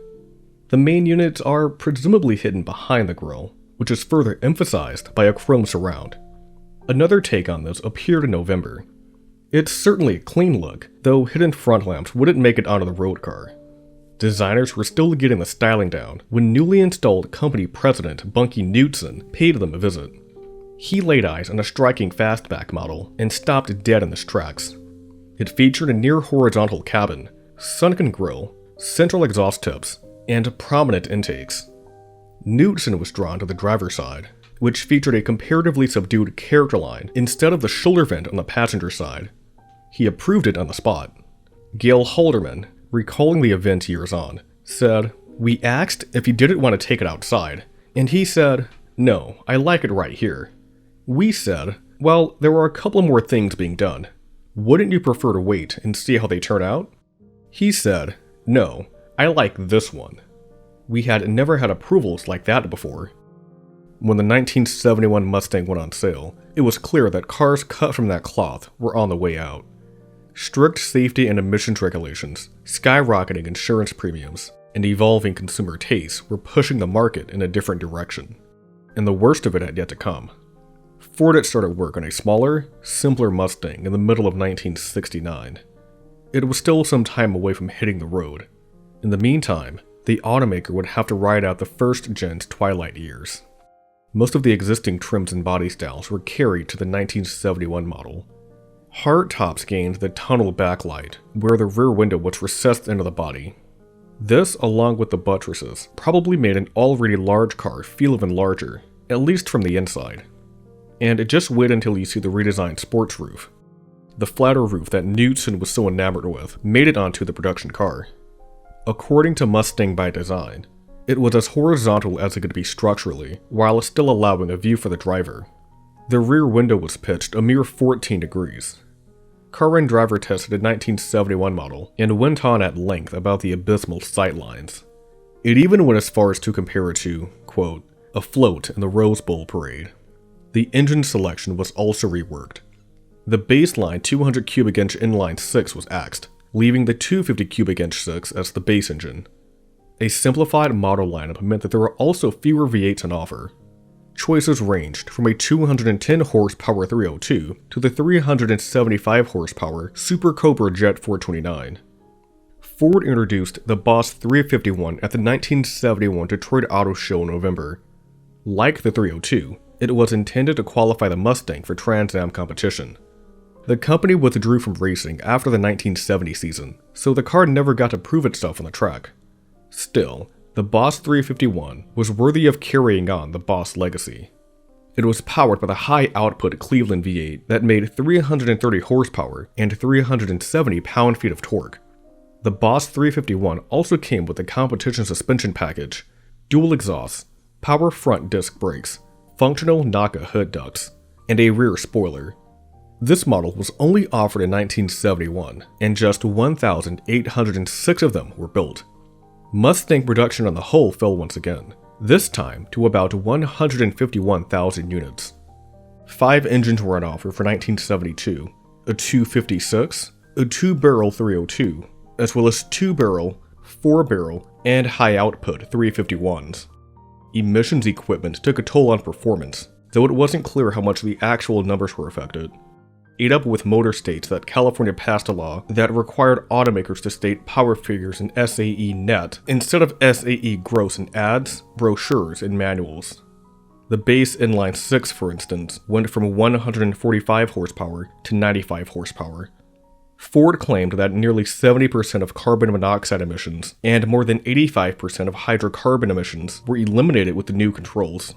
The main units are presumably hidden behind the grille, which is further emphasized by a chrome surround. Another take on this appeared in November. It's certainly a clean look, though hidden front lamps wouldn't make it onto the road car. Designers were still getting the styling down when newly installed company president Bunkie KNUDSEN paid them a visit. He laid eyes on a striking fastback model and stopped dead in its tracks. It featured a near horizontal cabin, sunken grille, central exhaust tips, and prominent intakes. KNUDSEN was drawn to the driver's side, which featured a comparatively subdued character line instead of the shoulder vent on the passenger side. He approved it on the spot. Gail Halderman, recalling the event years on, said, "We asked if he didn't want to take it outside, and he said, 'No, I like it right here.' We said, 'Well, there are a couple more things being done. Wouldn't you prefer to wait and see how they turn out?' He said, 'No, I like this one.' We had never had approvals like that before." When the 1971 Mustang went on sale, it was clear that cars cut from that cloth were on the way out. Strict safety and emissions regulations, skyrocketing insurance premiums, and evolving consumer tastes were pushing the market in a different direction. And the worst of it had yet to come. Ford had started work on a smaller, simpler Mustang in the middle of 1969. It was still some time away from hitting the road. In the meantime, the automaker would have to ride out the first gen's twilight years. Most of the existing trims and body styles were carried to the 1971 model. Hardtops gained the tunnel backlight, where the rear window was recessed into the body. This, along with the buttresses, probably made an already large car feel even larger, at least from the inside. And just wait until you see the redesigned sports roof. The flatter roof that KNUDSEN was so enamored with made it onto the production car. According to Mustang by Design, it was as horizontal as it could be structurally, while still allowing a view for the driver. The rear window was pitched a mere 14 degrees. Car and Driver tested a 1971 model and went on at length about the abysmal sightlines. It even went as far as to compare it to, quote, "a float in the Rose Bowl parade." The engine selection was also reworked. The baseline 200 cubic inch inline 6 was axed, leaving the 250 cubic inch 6 as the base engine. A simplified model lineup meant that there were also fewer V8s on offer. Choices ranged from a 210 horsepower 302 to the 375 horsepower Super Cobra Jet 429. Ford introduced the Boss 351 at the 1971 Detroit Auto Show in November. Like the 302, it was intended to qualify the Mustang for Trans Am competition. The company withdrew from racing after the 1970 season, so the car never got to prove itself on the track. Still, the Boss 351 was worthy of carrying on the Boss legacy. It was powered by the high-output Cleveland V8 that made 330 horsepower and 370 pound-feet of torque. The Boss 351 also came with a competition suspension package, dual exhausts, power front disc brakes, functional NACA hood ducts, and a rear spoiler. This model was only offered in 1971, and just 1,806 of them were built. Mustang production on the whole fell once again, this time to about 151,000 units. 5 engines were on offer for 1972, a 256, a 2-barrel 302, as well as 2-barrel, 4-barrel, and high-output 351s. Emissions equipment took a toll on performance, though it wasn't clear how much the actual numbers were affected. ate up with motor states that California passed a law that required automakers to state power figures in SAE net instead of SAE gross in ads, brochures, and manuals. The base inline 6, for instance, went from 145 horsepower to 95 horsepower. Ford claimed that nearly 70% of carbon monoxide emissions and more than 85% of hydrocarbon emissions were eliminated with the new controls.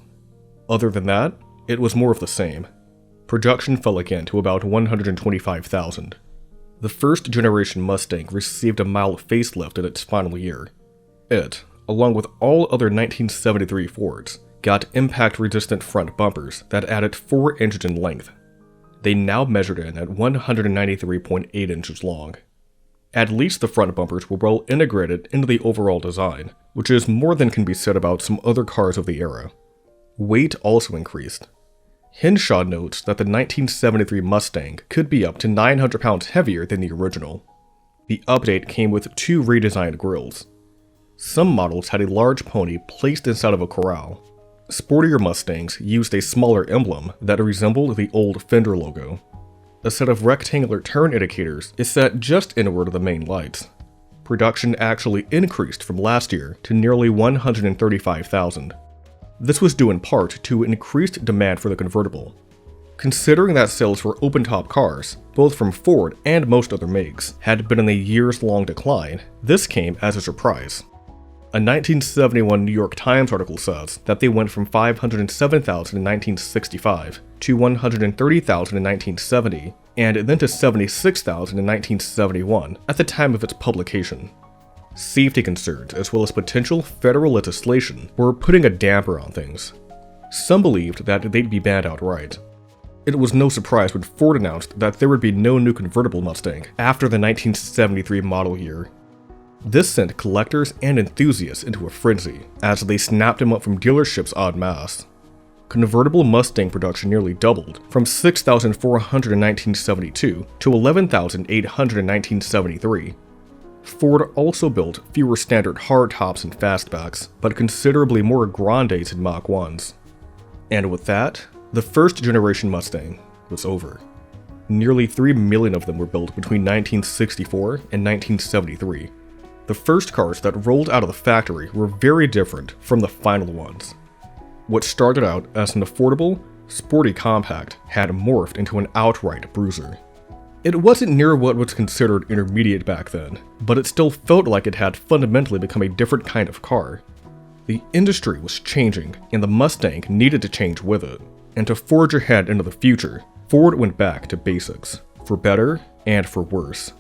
Other than that, it was more of the same. Production fell again to about 125,000. The first generation Mustang received a mild facelift in its final year. It, along with all other 1973 Fords, got impact-resistant front bumpers that added 4 inches in length. They now measured in at 193.8 inches long. At least the front bumpers were well integrated into the overall design, which is more than can be said about some other cars of the era. Weight also increased. Henshaw notes that the 1973 Mustang could be up to 900 pounds heavier than the original. The update came with 2 redesigned grilles. Some models had a large pony placed inside of a corral. Sportier Mustangs used a smaller emblem that resembled the old Fender logo. A set of rectangular turn indicators is set just inward of the main lights. Production actually increased from last year to nearly 135,000. This was due in part to increased demand for the convertible. Considering that sales for open-top cars, both from Ford and most other makes, had been in a years-long decline, this came as a surprise. A 1971 New York Times article says that they went from 507,000 in 1965 to 130,000 in 1970, and then to 76,000 in 1971 at the time of its publication. Safety concerns as well as potential federal legislation were putting a damper on things. Some believed that they'd be banned outright. It was no surprise when Ford announced that there would be no new convertible Mustang after the 1973 model year. This sent collectors and enthusiasts into a frenzy, as they snapped them up from dealerships en masse. Convertible Mustang production nearly doubled, from 6,400 in 1972 to 11,800 in 1973. Ford also built fewer standard hardtops and fastbacks, but considerably more Grandes and Mach 1s. And with that, the first generation Mustang was over. Nearly 3 million of them were built between 1964 and 1973. The first cars that rolled out of the factory were very different from the final ones. What started out as an affordable, sporty compact had morphed into an outright bruiser. It wasn't near what was considered intermediate back then, but it still felt like it had fundamentally become a different kind of car. The industry was changing, and the Mustang needed to change with it. And to forge ahead into the future, Ford went back to basics, for better and for worse.